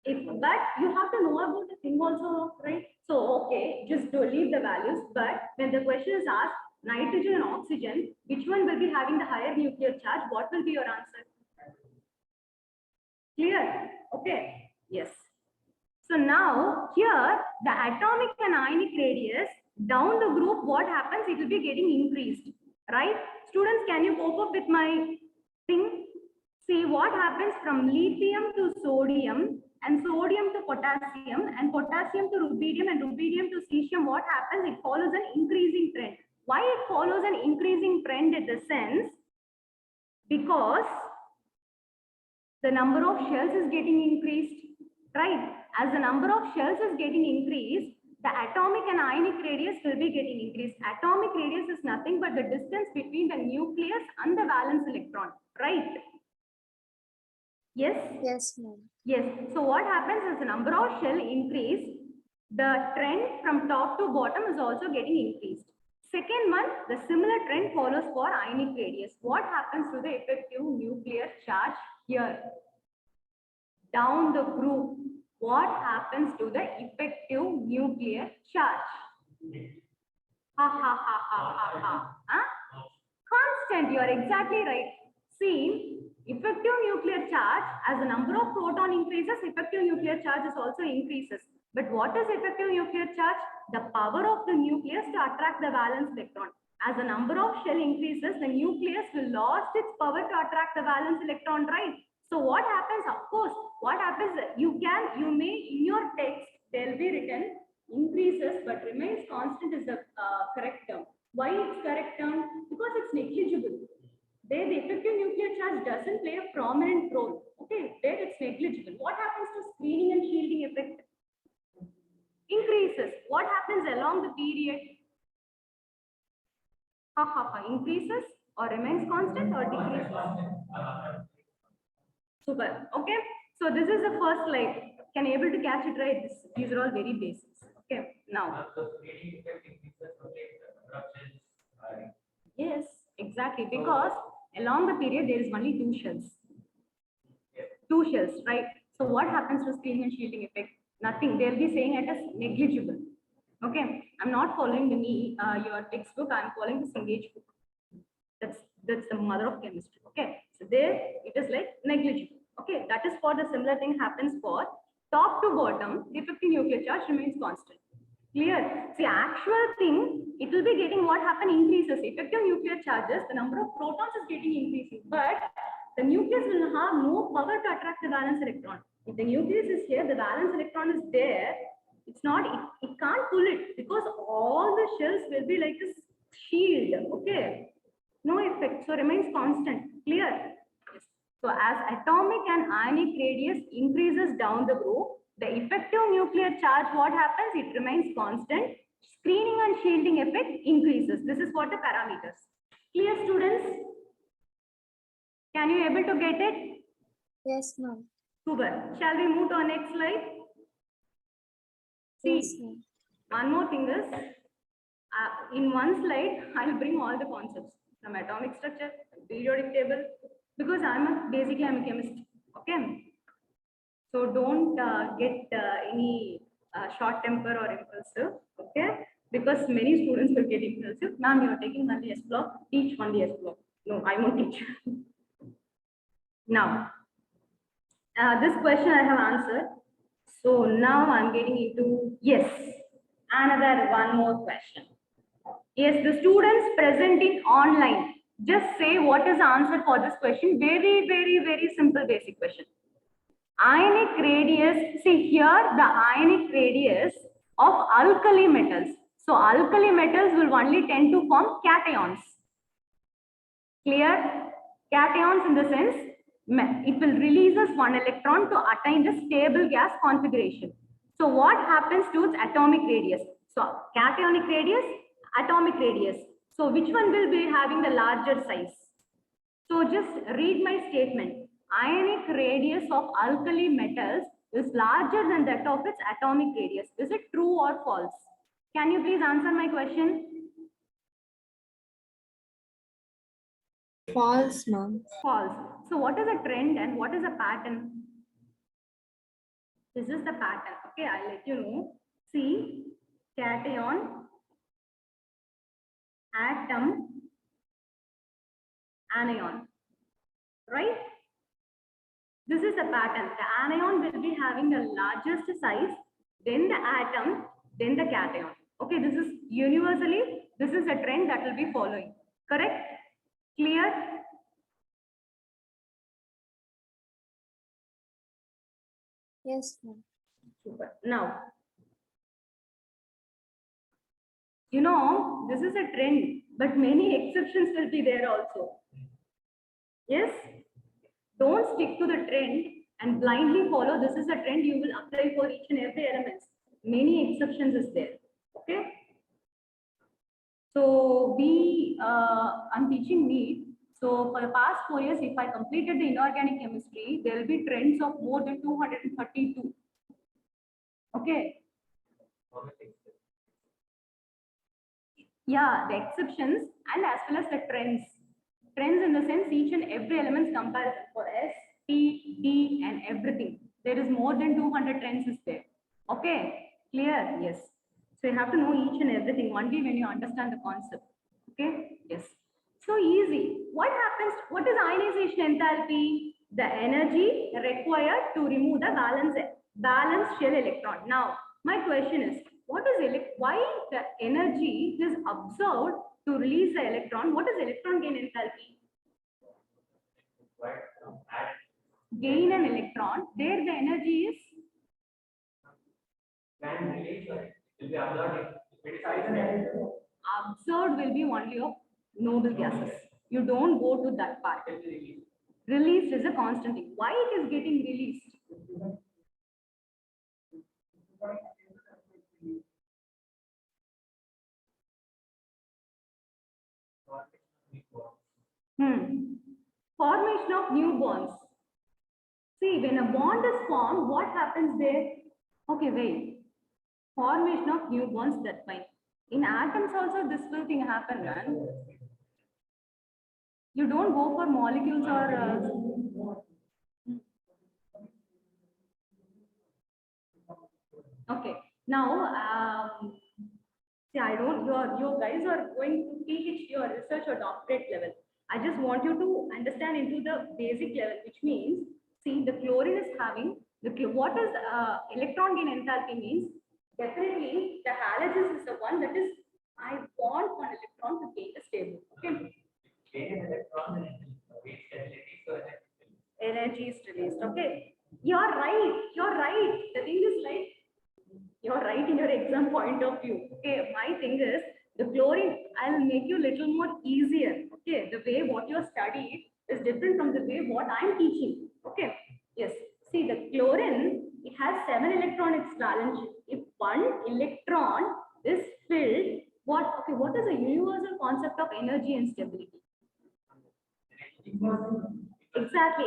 But you have to know about the thing also, right? So, okay, just to leave the values. But when the question is asked, nitrogen and oxygen, which one will be having the higher nuclear charge? What will be your answer? Clear? Okay. Yes. So now here the atomic and ionic radius down the group, what happens? It will be getting increased, right? Students, can you cope up with my thing? See what happens from lithium to sodium and sodium to potassium and potassium to rubidium and rubidium to cesium. What happens? It follows an increasing trend. Why it follows an increasing trend in the sense? Because the number of shells is getting increased, right? As the number of shells is getting increased, the atomic and ionic radius will be getting increased. Atomic radius is nothing but the distance between the nucleus and the valence electron, right? Yes? Yes, ma'am. Yes. So what happens is the number of shell increase, the trend from top to bottom is also getting increased. Second one, the similar trend follows for ionic radius. What happens to the effective nuclear charge here? Down the group, what happens to the effective nuclear charge? Ha ha ha ha ha ha. Huh? Constant, you are exactly right. See, effective nuclear charge, as the number of proton increases, effective nuclear charge is also increases. But what is effective nuclear charge? The power of the nucleus to attract the valence electron. As the number of shell increases, the nucleus will lose its power to attract the valence electron, right? So what happens? Of course, what happens? You may in your text there will be written increases but remains constant is the correct term. Why it's correct term? Because it's negligible. There the effective nuclear charge doesn't play a prominent role. Okay, there it's negligible. What happens to screening and shielding effect? Increases. What happens along the period? Increases or remains constant or decreases? Super. Okay. So this is the first slide. Can you able to catch it right? These are all very basics. Okay. Now. Yes, exactly. Because along the period there is only two shells. Two shells, right? So what happens to screening and shielding effect? Nothing. They'll be saying it as negligible. Okay. I'm not following your textbook. I'm following the Cengage book. That's the mother of chemistry. Okay. So there it is like negligible. Okay. That is for the similar thing happens for top to bottom. The effective nuclear charge remains constant. Clear? See, actual thing, it will be getting what happen increases. Effective nuclear charges, the number of protons is getting increasing, but the nucleus will have no power to attract the valence electron. If the nucleus is here, the valence electron is there. It's not, it can't pull it because all the shells will be like a shield. Okay. No effect. So remains constant. Clear? Yes. So as atomic and ionic radius increases down the group, the effective nuclear charge, what happens? It remains constant. Screening and shielding effect increases. This is what the parameters. Clear, students? Can you able to get it? Yes, ma'am. Super. Shall we move to our next slide? See, Yes, ma'am. one more thing is, in one slide, I'll bring all the concepts from atomic structure, periodic table, because basically I'm a chemist. Okay. So don't get any short temper or impulsive, okay? Because many students will get impulsive. Ma'am, you are taking only S block, teach only S block. No, I won't teach. Now, this question I have answered. So now I'm getting into, yes, another one more question. Yes, the students present in online, just say what is the answer for this question. Very, very, very simple basic question. Ionic radius, see here the ionic radius of alkali metals. So alkali metals will only tend to form cations. Clear? Cations in the sense, it will releases one electron to attain the stable gas configuration. So what happens to its atomic radius? So cationic radius, atomic radius. So which one will be having the larger size? So just read my statement. Ionic radius of alkali metals is larger than that of its atomic radius. Is it true or false? Can you please answer my question? False, ma'am. False. So what is a trend and what is a pattern? This is the pattern. Okay, I'll let you know. See, cation, atom, anion. Right? This is the pattern. The anion will be having the largest size, then the atom, then the cation. Okay, this is universally, this is a trend that will be following. Correct? Clear? Yes, ma'am. Super. Now, you know, this is a trend, but many exceptions will be there also. Yes? Don't stick to the trend and blindly follow. This is a trend you will apply for each and every element. Many exceptions is there. Okay? So I'm teaching NEET. So for the past 4 years, if I completed the inorganic chemistry, there will be trends of more than 232. Okay. Yeah, the exceptions and as well as the trends. Trends in the sense each and every elements comparison for S, T, D and everything. There is more than 200 trends is there. Okay, clear? Yes. So you have to know each and everything only when you understand the concept. Okay, yes. So easy. What happens? What is ionization enthalpy? The energy required to remove the valence shell electron. Now, my question is, what is why the energy is absorbed to release the electron? What is electron gain enthalpy? Gain an electron. There the energy is absorbed will be only of noble gases. You don't go to that part. Released is a constant thing. Why it is getting released? Formation of new bonds. See, when a bond is formed, what happens there? Okay, wait. Formation of new bonds, that's fine. In atoms also this will thing happen, man. You don't go for molecules or okay. Now, see, I don't. You guys are going to PhD or research or doctorate level. I just want you to understand into the basic level, which means, see, the chlorine is having what is electron gain enthalpy means. Definitely, the halogens is the one that is I want one electron to gain a stable. Okay. Energy is released. Okay. You're right. You're right. The thing is like you're right in your exam point of view. Okay. My thing is the chlorine. I'll make you a little more easier. Okay. The way what you studied is different from the way what I'm teaching. Okay. Yes. See the chlorine. It has 7 electron its valence. If one electron is filled, what is the universal concept of energy and stability? Exactly.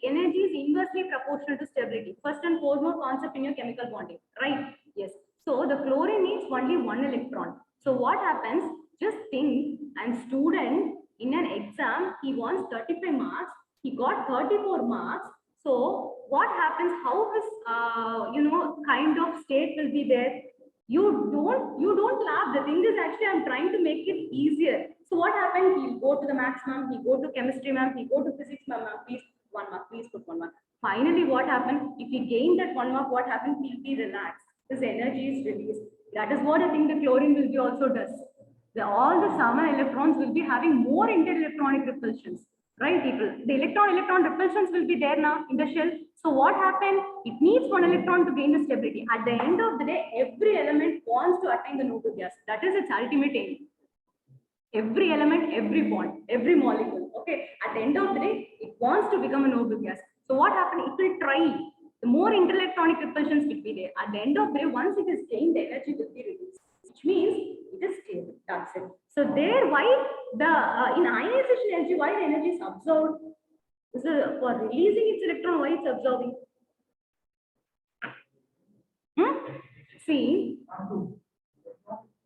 Energy is inversely proportional to stability. First and foremost concept in your chemical bonding, right? Yes. So the chlorine needs only 1 electron. So what happens? Just think, and student in an exam, he wants 35 marks. He got 34 marks. So what happens? How his kind of state will be there? You don't laugh. The thing is actually I'm trying to make it easier. So what happened? He'll go to the maths ma'am, he go to chemistry ma'am, he go to physics ma'am, please 1 mark, please put 1 mark. Finally, what happened? If he gained that 1 mark, what happened? He'll be relaxed. His energy is released. That is what I think the chlorine will be also does. All the 7 electrons will be having more interelectronic repulsions. right? The electron repulsions will be there now in the shell. So what happened? It needs one electron to gain the stability. At the end of the day, every element wants to attain the noble gas. That is its ultimate aim. Every element, every bond, every molecule. Okay. At the end of the day, it wants to become a noble gas. So what happened? It will try. The more interelectronic repulsions will be there. At the end of the day, once it is gained, the energy will be reduced, which means it is stable. That's it. So there, why the in ionization energy, why the energy is absorbed? This is for releasing its electron. Why it's absorbing? See,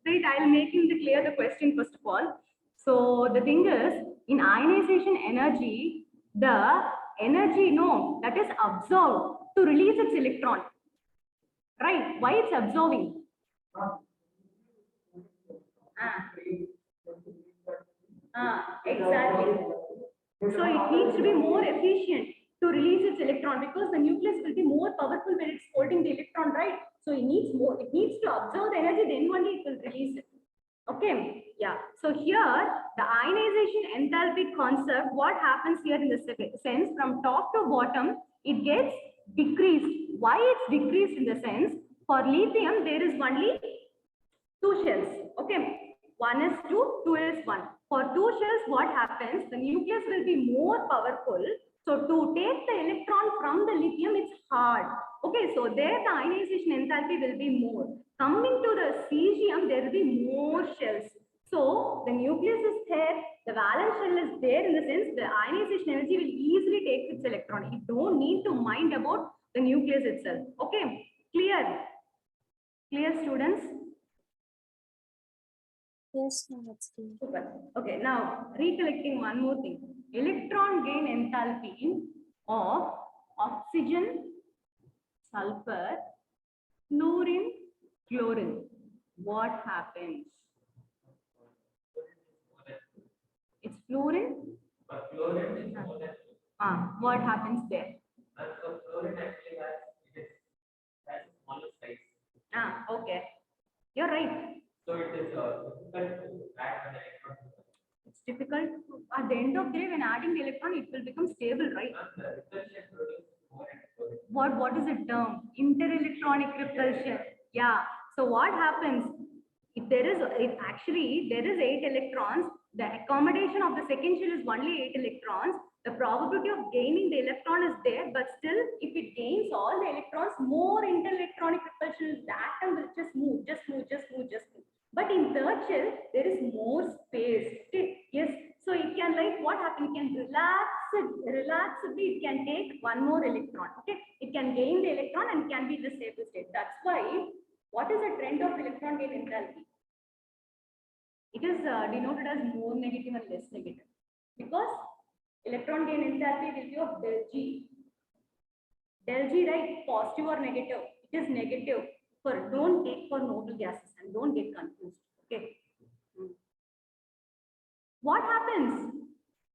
right? I'll make him clear the question first of all. So the thing is, in ionization energy, the energy that is absorbed to release its electron. Right? Why it's absorbing? Exactly. So it needs to be more efficient to release its electron because the nucleus will be more powerful when it's holding the electron, right? So it needs more. It needs to absorb the energy, then only it will release it. Okay. Yeah. So here the ionization enthalpy concept. What happens here in the sense from top to bottom, it gets decreased. Why it's decreased in the sense? For lithium, there is only 2 shells. Okay. 1 is 2, 2 is 1. For 2 shells, what happens? The nucleus will be more powerful. So to take the electron from the lithium, it's hard. Okay, so there the ionization enthalpy will be more. Coming to the cesium, there will be more shells. So the nucleus is there, the valence shell is there in the sense the ionization energy will easily take its electron. You don't need to mind about the nucleus itself. Okay, clear? Clear, students? Yes, ma'am, that's clear. Super. Okay, now recollecting one more thing. Electron gain enthalpy of oxygen, sulfur, fluorine, chlorine. What happens? It's fluorine. But fluorine is more than. What happens there? And so fluorine actually has a smaller size. Okay. You're right. So it is difficult to add an electron. It's difficult. At the end of the day, when adding the electron, it will become stable, right? And the repulsion produces more and fluorine. What is the term? Interelectronic repulsion. Yeah. So what happens? If there is 8 electrons, the accommodation of the second shell is only 8 electrons. The probability of gaining the electron is there, but still, if it gains all the electrons, more interelectronic repulsion, the atom will just move. But in third shell, there is more space. Okay? Yes. So it can what happens? It can relax a bit. It can take one more electron. Okay. It can gain the electron and can be in the stable state. That's why, what is the trend of electron gain enthalpy? It is denoted as more negative and less negative. Because electron gain enthalpy will be of del G. Del G, right? Positive or negative? It is negative. Don't take for noble gases and don't get confused. Okay. What happens?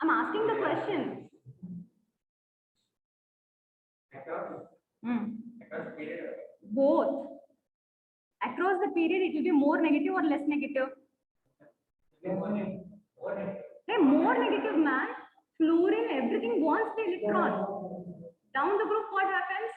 I'm asking the question. Across period. Both. Across the period, it will be more negative or less negative? Hey, more negative, man. Fluorine, everything wants the electron. Down the group, what happens?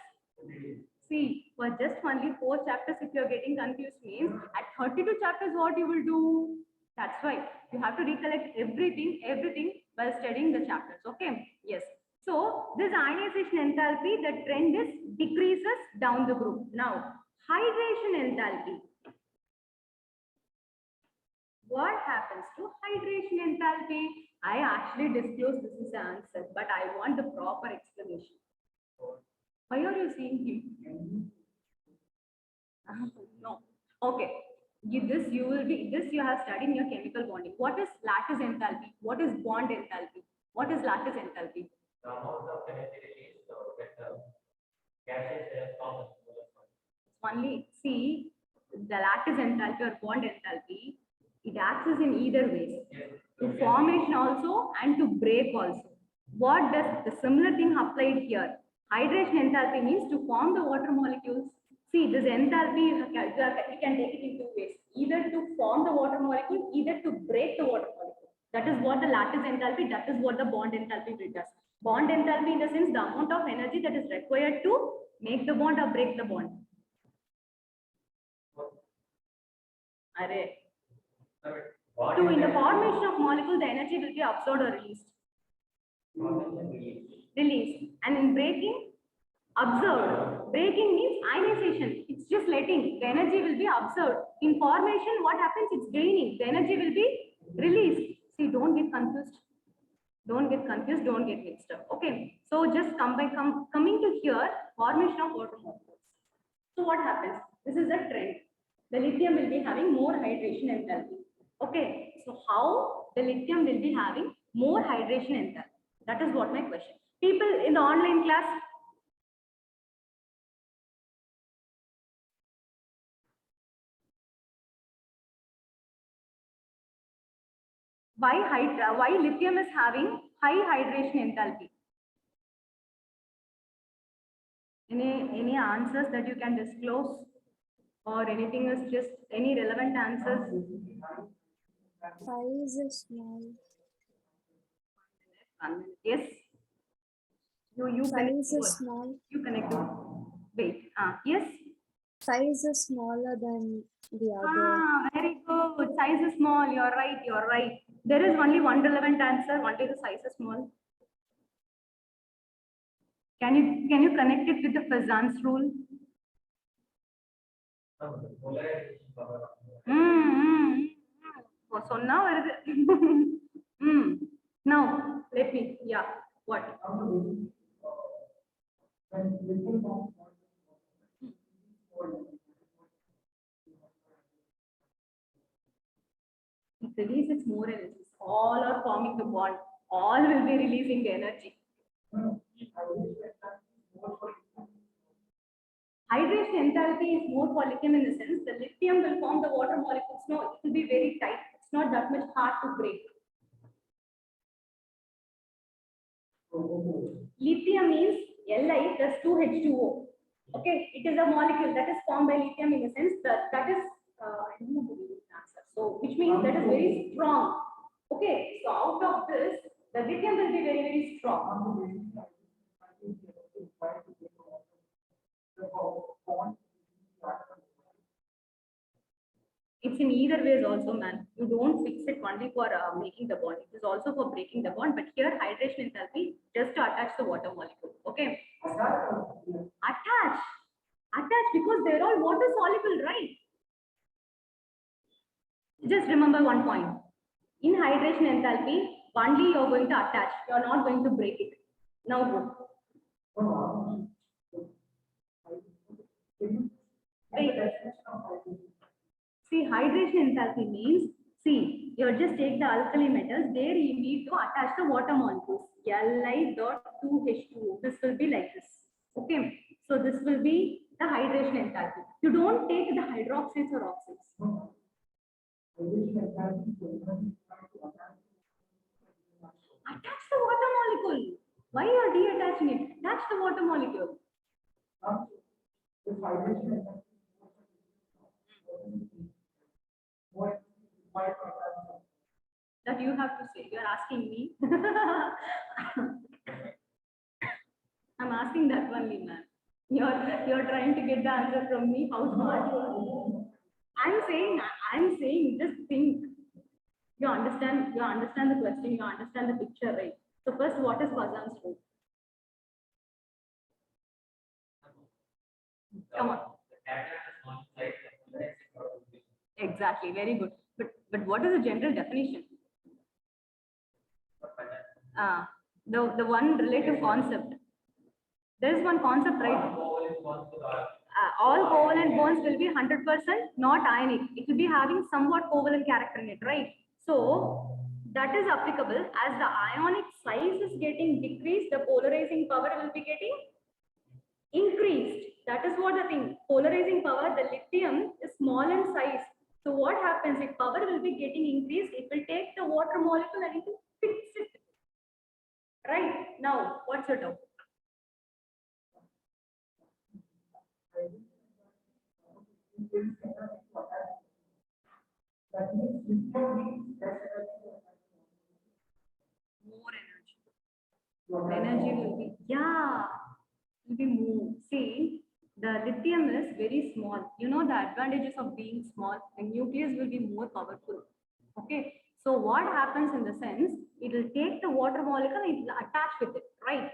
See, for just only 4 chapters, if you are getting confused, means at 32 chapters, what you will do? That's why you have to recollect everything while studying the chapters. Okay. Yes. So this ionization enthalpy, the trend is decreases down the group. Now, hydration enthalpy. What happens to hydration enthalpy? I actually disclosed this is the answer, but I want the proper explanation. Why are you seeing him? No. Okay. This you have studied in your chemical bonding. What is lattice enthalpy? What is bond enthalpy? What is lattice enthalpy? The amount of energy released when the gaseous electron is Only see the lattice enthalpy or bond enthalpy. It acts as in either ways. To formation also and to break also. What does the similar thing applied here? Hydration enthalpy means to form the water molecules. See, this enthalpy, you can take it in 2 ways. Either to form the water molecule, either to break the water molecule. That is what the lattice enthalpy, that is what the bond enthalpy will does. Bond enthalpy in the sense the amount of energy that is required to make the bond or break the bond. What Two, is in the that? formation of molecule, the energy will be absorbed or released. Released. And in breaking, observed. Breaking means ionization. It's just letting. The energy will be observed. In formation, what happens? It's gaining. The energy will be released. See, don't get confused. Don't get confused. Don't get mixed up. Okay. So just coming to here, formation of water molecules. So what happens? This is a trend. The lithium will be having more hydration enthalpy. Okay. So how the lithium will be having more hydration enthalpy? That is what my question. People in the online class, why lithium is having high hydration enthalpy? Any answers that you can disclose, or anything is just any relevant answers? Size is small. 1 minute. Yes. You Size connect. is small. You connect. Wait. Yes. Size is smaller than the other. Very good. Size is small. You're right. You're right. There is only one relevant answer. Only the size is small. Can you connect it with the Fazan's rule? So now now let me, yeah, what? It releases more energy. All are forming the bond. All will be releasing the energy. Hydration enthalpy is more for lithium in the sense the lithium will form the water molecules. No, it will be very tight. It's not that much hard to break. Lithium means Li plus 2H2O. Okay, it is a molecule that is formed by lithium in the sense that is I don't know the answer. So which means that is very strong. Okay, so out of this, the lithium will be very, very strong. It's in either ways also, man. You don't fix it only for making the bond. It is also for breaking the bond. But here, hydration enthalpy just to attach the water molecule. Okay. Attach. Attach because they're all water soluble, right? Just remember one point. In hydration enthalpy, only you're going to attach. You're not going to break it. Now go. Wait. See, hydration enthalpy means, see, you just take the alkali metals, there you need to attach the water molecules. Li.2H2O. This will be like this. Okay. So this will be the hydration enthalpy. You don't take the hydroxides or oxides. Attach the water molecule. Why are you detaching it? Attach the water molecule. That you have to say. You are asking me. I'm asking that only, man. You're trying to get the answer from me. How smart you are. I'm saying, just think. You understand the question, you understand the picture, right? So first, what is Fazan's rule? Come on. Exactly, very good. But what is the general definition? The one relative concept. There is one concept, right? All covalent bonds will be 100% not ionic. It will be having somewhat covalent character in it, right? So that is applicable as the ionic size is getting decreased, the polarizing power will be getting increased. That is what the thing. Polarizing power, the lithium is small in size. So what happens if power will be getting increased? It will take the water molecule and it will fix it. Right? Now, what's your doubt? Energy will be, yeah, will be moved. See, the lithium is very small. You know the advantages of being small. The nucleus will be more powerful. Okay. So what happens in the sense, it will take the water molecule, it will attach with it, right?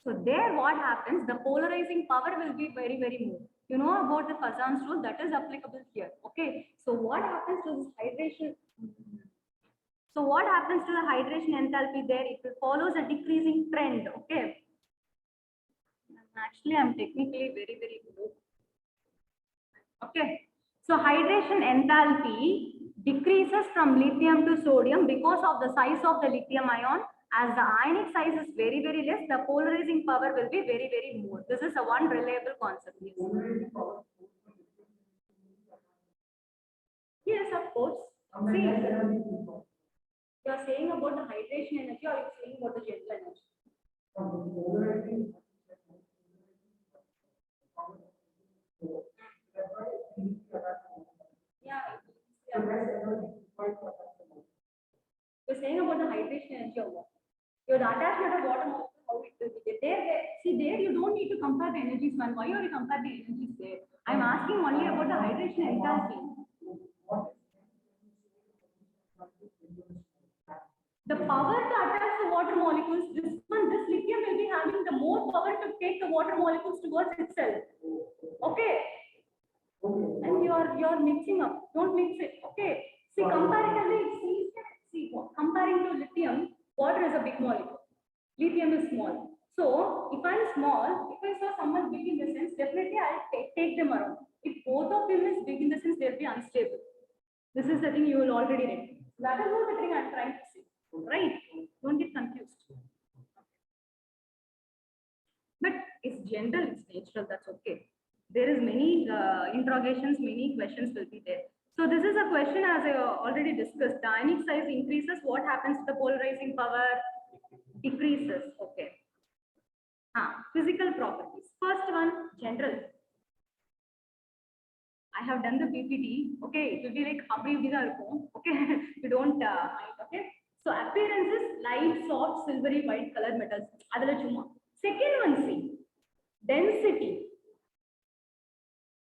So there what happens, the polarizing power will be very, very more. You know about the Fazan's rule, that is applicable here. Okay. So what happens to this hydration? So what happens to the hydration enthalpy there? It follows a decreasing trend. Okay. Actually, I'm technically very, very low. Okay. So hydration enthalpy decreases from lithium to sodium because of the size of the lithium ion. As the ionic size is very, very less, the polarizing power will be very, very more. This is a one reliable concept. Yes, yes, of course. See, you are saying about the hydration energy or you are saying about the general energy? Yeah. You're saying about the hydration energy or what? Your attachment of water molecule, how it will be there. See, there you don't need to compare the energies, man. Why are you compare the energies there? I'm asking only about the hydration enthalpy. The power to attach the water molecules, this lithium will be having the more power to take the water molecules towards itself. Okay. And you're mixing up. Don't mix it. Okay. See, comparatively, it's easier. See, comparing to lithium, water is a big molecule. Lithium is small. So if I'm small, if I saw someone big in the sense, definitely I'll take them around. If both of them is big in the sense, they'll be unstable. This is the thing you will already read. That is what the thing I'm trying to say. Right? Don't get confused. But it's general, it's natural, that's okay. There is many interrogations, many questions will be there. So this is a question as I already discussed. The ionic size increases, what happens to the polarizing power? Decreases, okay. Physical properties. First one, general. I have done the PPT, okay, it will be like, okay, you don't mind, okay. So appearance is light, soft, silvery, white color metals. Second one, see, density.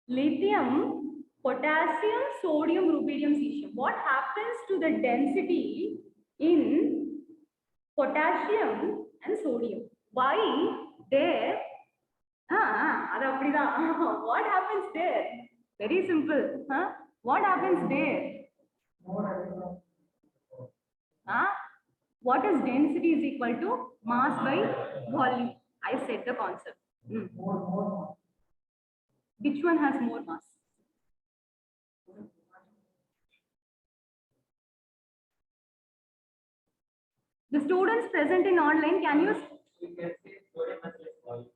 Lithium, potassium, sodium, rubidium, cesium. What happens to the density in potassium and sodium? Why there? What happens there? Very simple. What happens there? What is density is equal to mass by volume? I said the concept. Which one has more mass? The students present in online, can you? We can say sodium has less volume.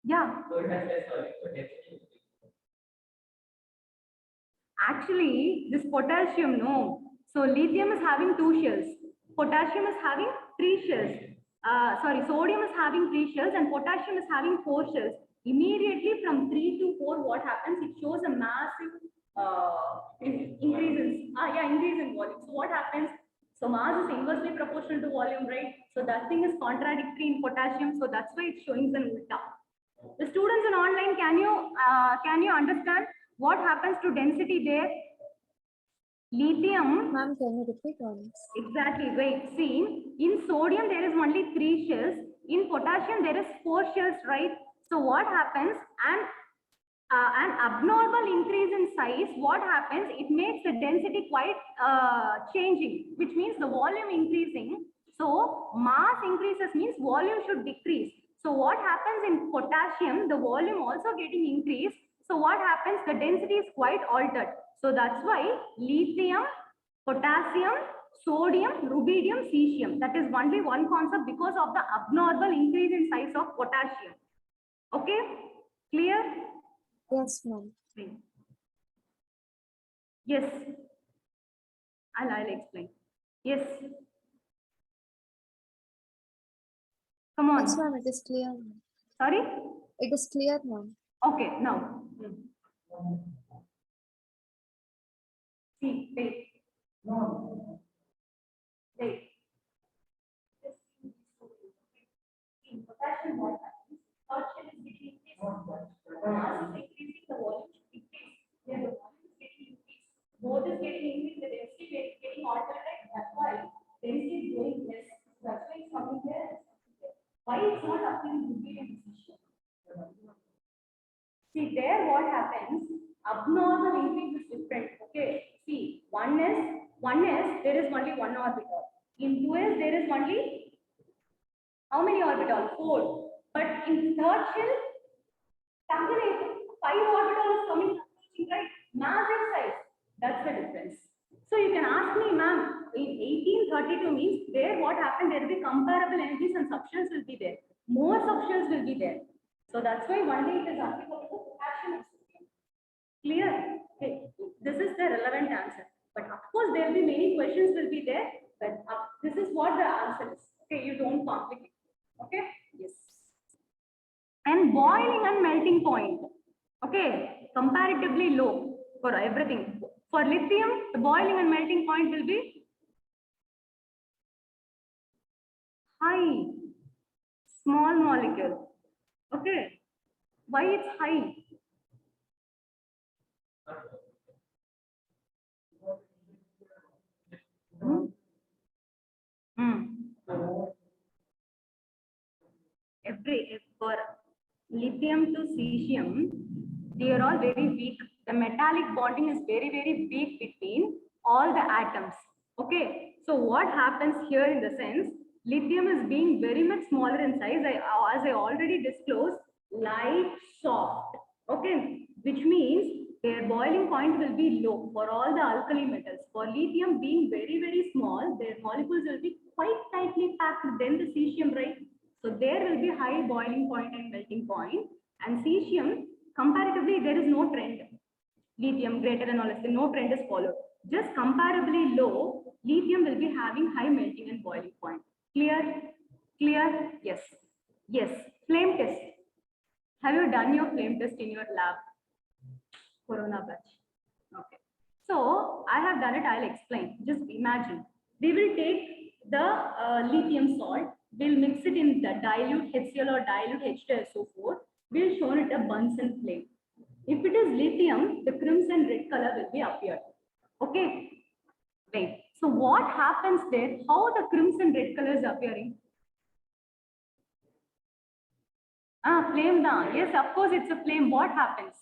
Yeah. Sodium has less volume, so density is big. Actually, this potassium, no. So lithium is having 2 shells. Potassium is having 3 shells. Sodium is having 3 shells and potassium is having 4 shells. Immediately from 3 to 4, what happens? It shows a massive increase in volume. So what happens? So mass is inversely proportional to volume, right? So that thing is contradictory in potassium. So that's why it's showing an ulta. The students in online, can you understand what happens to density there? Lithium. Ma'am, can you repeat once? Exactly. Wait. See, in sodium there is only 3 shells. In potassium there is 4 shells, right? So what happens? An abnormal increase in size. What happens? It makes the density quite changing, which means the volume increasing. So mass increases means volume should decrease. So what happens in potassium? The volume also getting increased. So what happens? The density is quite altered. So that's why lithium, potassium, sodium, rubidium, cesium. That is only one concept because of the abnormal increase in size of potassium. Okay? Clear? Yes, ma'am. Yes. I'll explain. Yes. Come on. Yes, ma'am, it is clear. Ma'am. Sorry? It is clear, ma'am. Okay, now. See, wait. Right. In potassium, what happens? Third shell is getting increased. Mass is increasing, the volume should decrease. Where the volume is getting increased, both is getting increased, the density is getting altered. That's why density is going less. That's why it's coming there. It's coming there. Why it's not appearing in the decision? See there, what happens? Abnormal increase is different. Okay. See, one is there is only one orbital. In 2s there is only how many orbitals? 4. But in third shell, 5 orbitals coming approaching, right? Massive size. That's the difference. So you can ask me, ma'am, in 1832 means there what happened? There will be comparable energies and subshells will be there. More subshells will be there. So that's why one day it is asking about the potassium. Clear? Okay. This is the relevant answer. But of course, there will be many questions will be there. But this is what the answer is. Okay, you don't complicate. Okay. Yes. And boiling and melting point. Okay, comparatively low for everything. For lithium, the boiling and melting point will be high. Small molecule. Okay. Why it's high? For lithium to cesium, they are all very weak. The metallic bonding is very, very weak between all the atoms. Okay, so what happens here in the sense, lithium is being very much smaller in size, as I already disclosed, light, soft. Okay, which means their boiling point will be low for all the alkali metals. For lithium being very, very small, their molecules will be quite tightly packed than the cesium, right? So there will be high boiling point and melting point. And cesium, comparatively, there is no trend. Lithium greater than all, no trend is followed. Just comparably low, lithium will be having high melting and boiling point. Clear? Clear? Yes. Yes. Flame test. Have you done your flame test in your lab? Corona batch. Okay. So I have done it. I'll explain. Just imagine. We will take the lithium salt. We'll mix it in the dilute HCl or dilute H2SO4. We'll show it a Bunsen flame. If it is lithium, the crimson red color will be appeared. Okay. Wait. So what happens there? How the crimson red color is appearing? Flame down. Yes, of course it's a flame. What happens?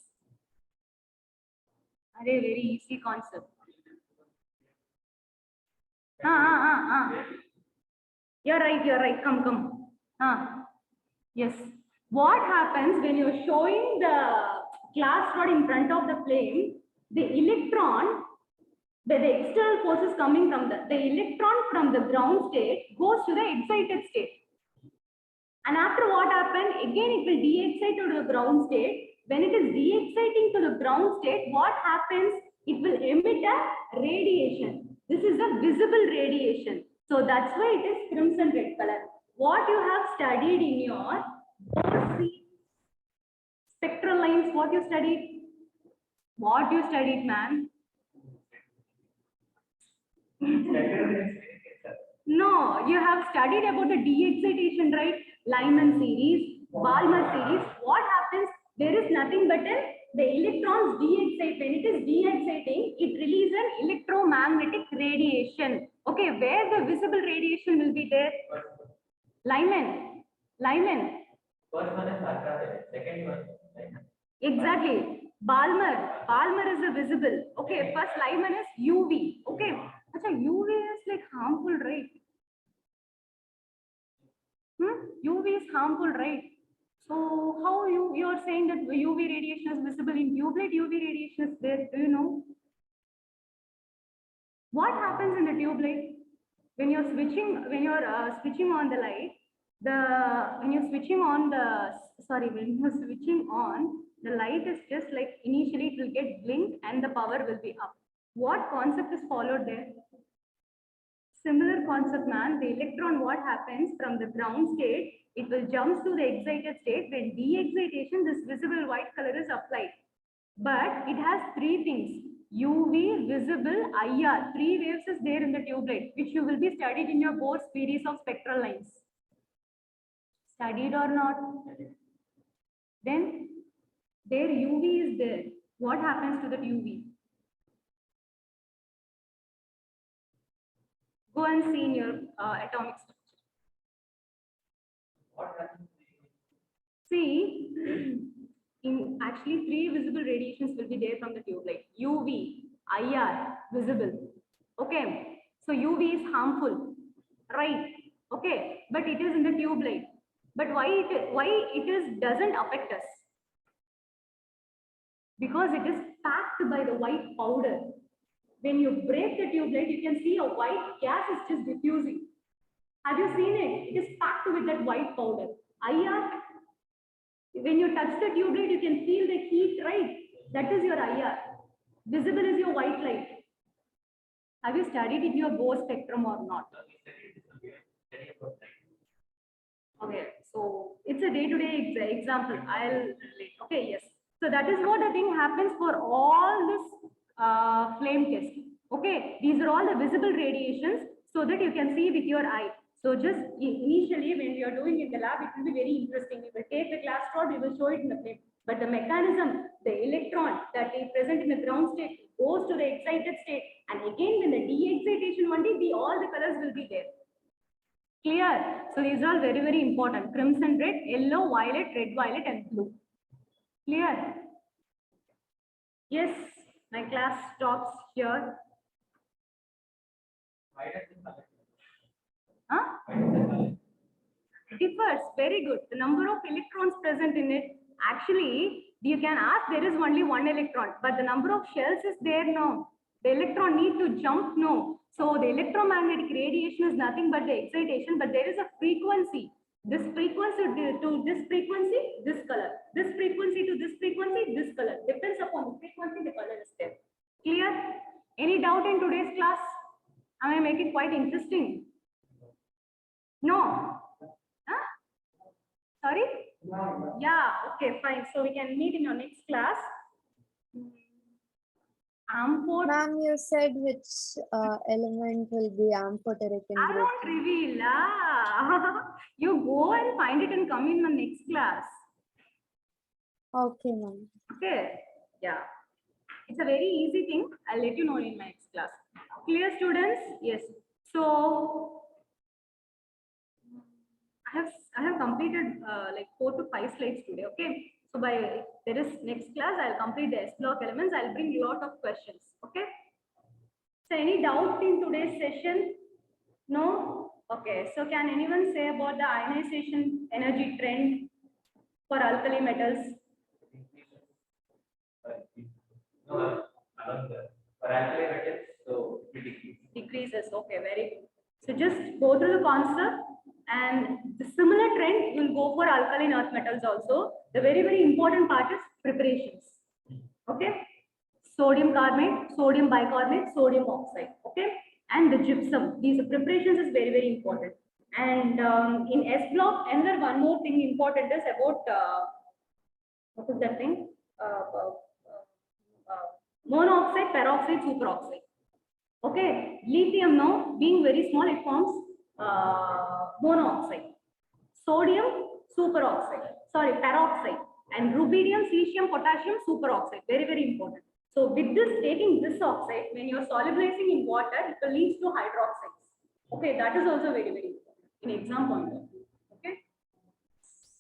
Very easy concept. You're right. Come. Yes. What happens when you're showing the glass rod in front of the flame? The electron, the external force is coming from the electron from the ground state goes to the excited state. And after what happened? Again, it will de-excite to the ground state. When it is de-exciting to the ground state, what happens? It will emit a radiation. This is a visible radiation. So that's why it is crimson red color. What you have studied in your spectral lines, what you studied? What you studied, man? No, you have studied about the de-excitation, right? Lyman series, Balmer series. What happens? There is nothing but the electrons de-excite. When it is de-exciting, it releases an electromagnetic radiation. Okay, where the visible radiation will be there? Lyman. First one is ultraviolet, second one. Exactly. Balmer is a visible. Okay, first Lyman is UV. Okay. Achha, UV is like harmful, right? UV is harmful, right? So how you are saying that UV radiation is visible in tube light? UV radiation is there. Do you know? What happens in the tube light? When you're switching on the light, when you're switching on, the light is just like initially it will get blinked and the power will be up. What concept is followed there? Similar concept, man. The electron, what happens from the ground state, it will jump to the excited state. When de-excitation, this visible white color is applied. But it has three things. UV, visible, IR. 3 waves is there in the tube light, which you will be studied in your board series of spectral lines. Studied or not? Then there UV is there. What happens to that UV? Go and see in your atomic structure. What happens? See, in actually 3 visible radiations will be there from the tube light. UV, IR, visible. Okay. So UV is harmful, right? Okay. But it is in the tube light. But why it doesn't affect us? Because it is packed by the white powder. When you break the tube light, you can see a white gas is just diffusing. Have you seen it? It is packed with that white powder. IR, when you touch the tube light, you can feel the heat, right? That is your IR. Visible is your white light. Have you studied in your Bohr spectrum or not? Okay, so it's a day-to-day example. Okay, yes. So that is what I think happens for all this flame test. Okay, these are all the visible radiations so that you can see with your eye. So just initially when you are doing in the lab, it will be very interesting. We will take the glass rod, we will show it in the flame. But the mechanism, the electron that is present in the ground state goes to the excited state. And again, when the de-excitation one day, all the colors will be there. Clear? So these are all very, very important. Crimson red, yellow, violet, red, violet, and blue. Clear? Yes, my class stops here. Why does it color? Huh? Why does it color? Differs. Very good. The number of electrons present in it. Actually, you can ask there is only one electron, but the number of shells is there now. The electron need to jump now. So the electromagnetic radiation is nothing but the excitation, but there is a frequency. This frequency to this frequency, this color. This frequency to this frequency, this color. Depends upon the frequency, the color is there. Clear? Any doubt in today's class? Am I making quite interesting? No? Huh? Sorry? Yeah, okay, fine. So we can meet in your next class. Amphoteric. Ma'am, you said which element will be amphoteric in I group? don't reveal. You go and find it and come in the next class. Okay, ma'am. Okay. Yeah. It's a very easy thing. I'll let you know in my next class. Clear, students? Yes. So I have completed like 4 to 5 slides today. Okay. So by there is next class, I'll complete the S block elements. I'll bring a lot of questions. Okay. So any doubt in today's session? No? Okay. So can anyone say about the ionization energy trend for alkali metals? No, for alkali metals, so it decreases. Decreases. Okay, very good. So just go through the concept, and the similar trend will go for alkaline earth metals also. The very, very important part is preparations. Okay. Sodium carbonate, sodium bicarbonate, sodium oxide. Okay. And the gypsum. These preparations is very, very important. And in S block, another one more thing important is about what is that thing? Monoxide, peroxide, superoxide. Okay, lithium now being very small, it forms monoxide. Sodium, superoxide. Sorry, peroxide. And rubidium, cesium, potassium, superoxide. Very, very important. So with this, taking this oxide, when you're solubilizing in water, it will lead to hydroxides. Okay, that is also very, very important in exam point of view. Okay.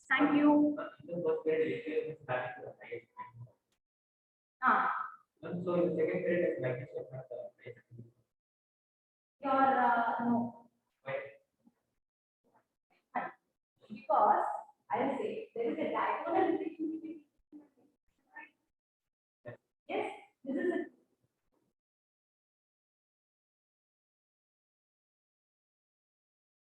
Thank you. The first grade lithium is having the highest. And so in the second grade, it's magnesium has the highest. No. Why? Because I'll say there is a diagonal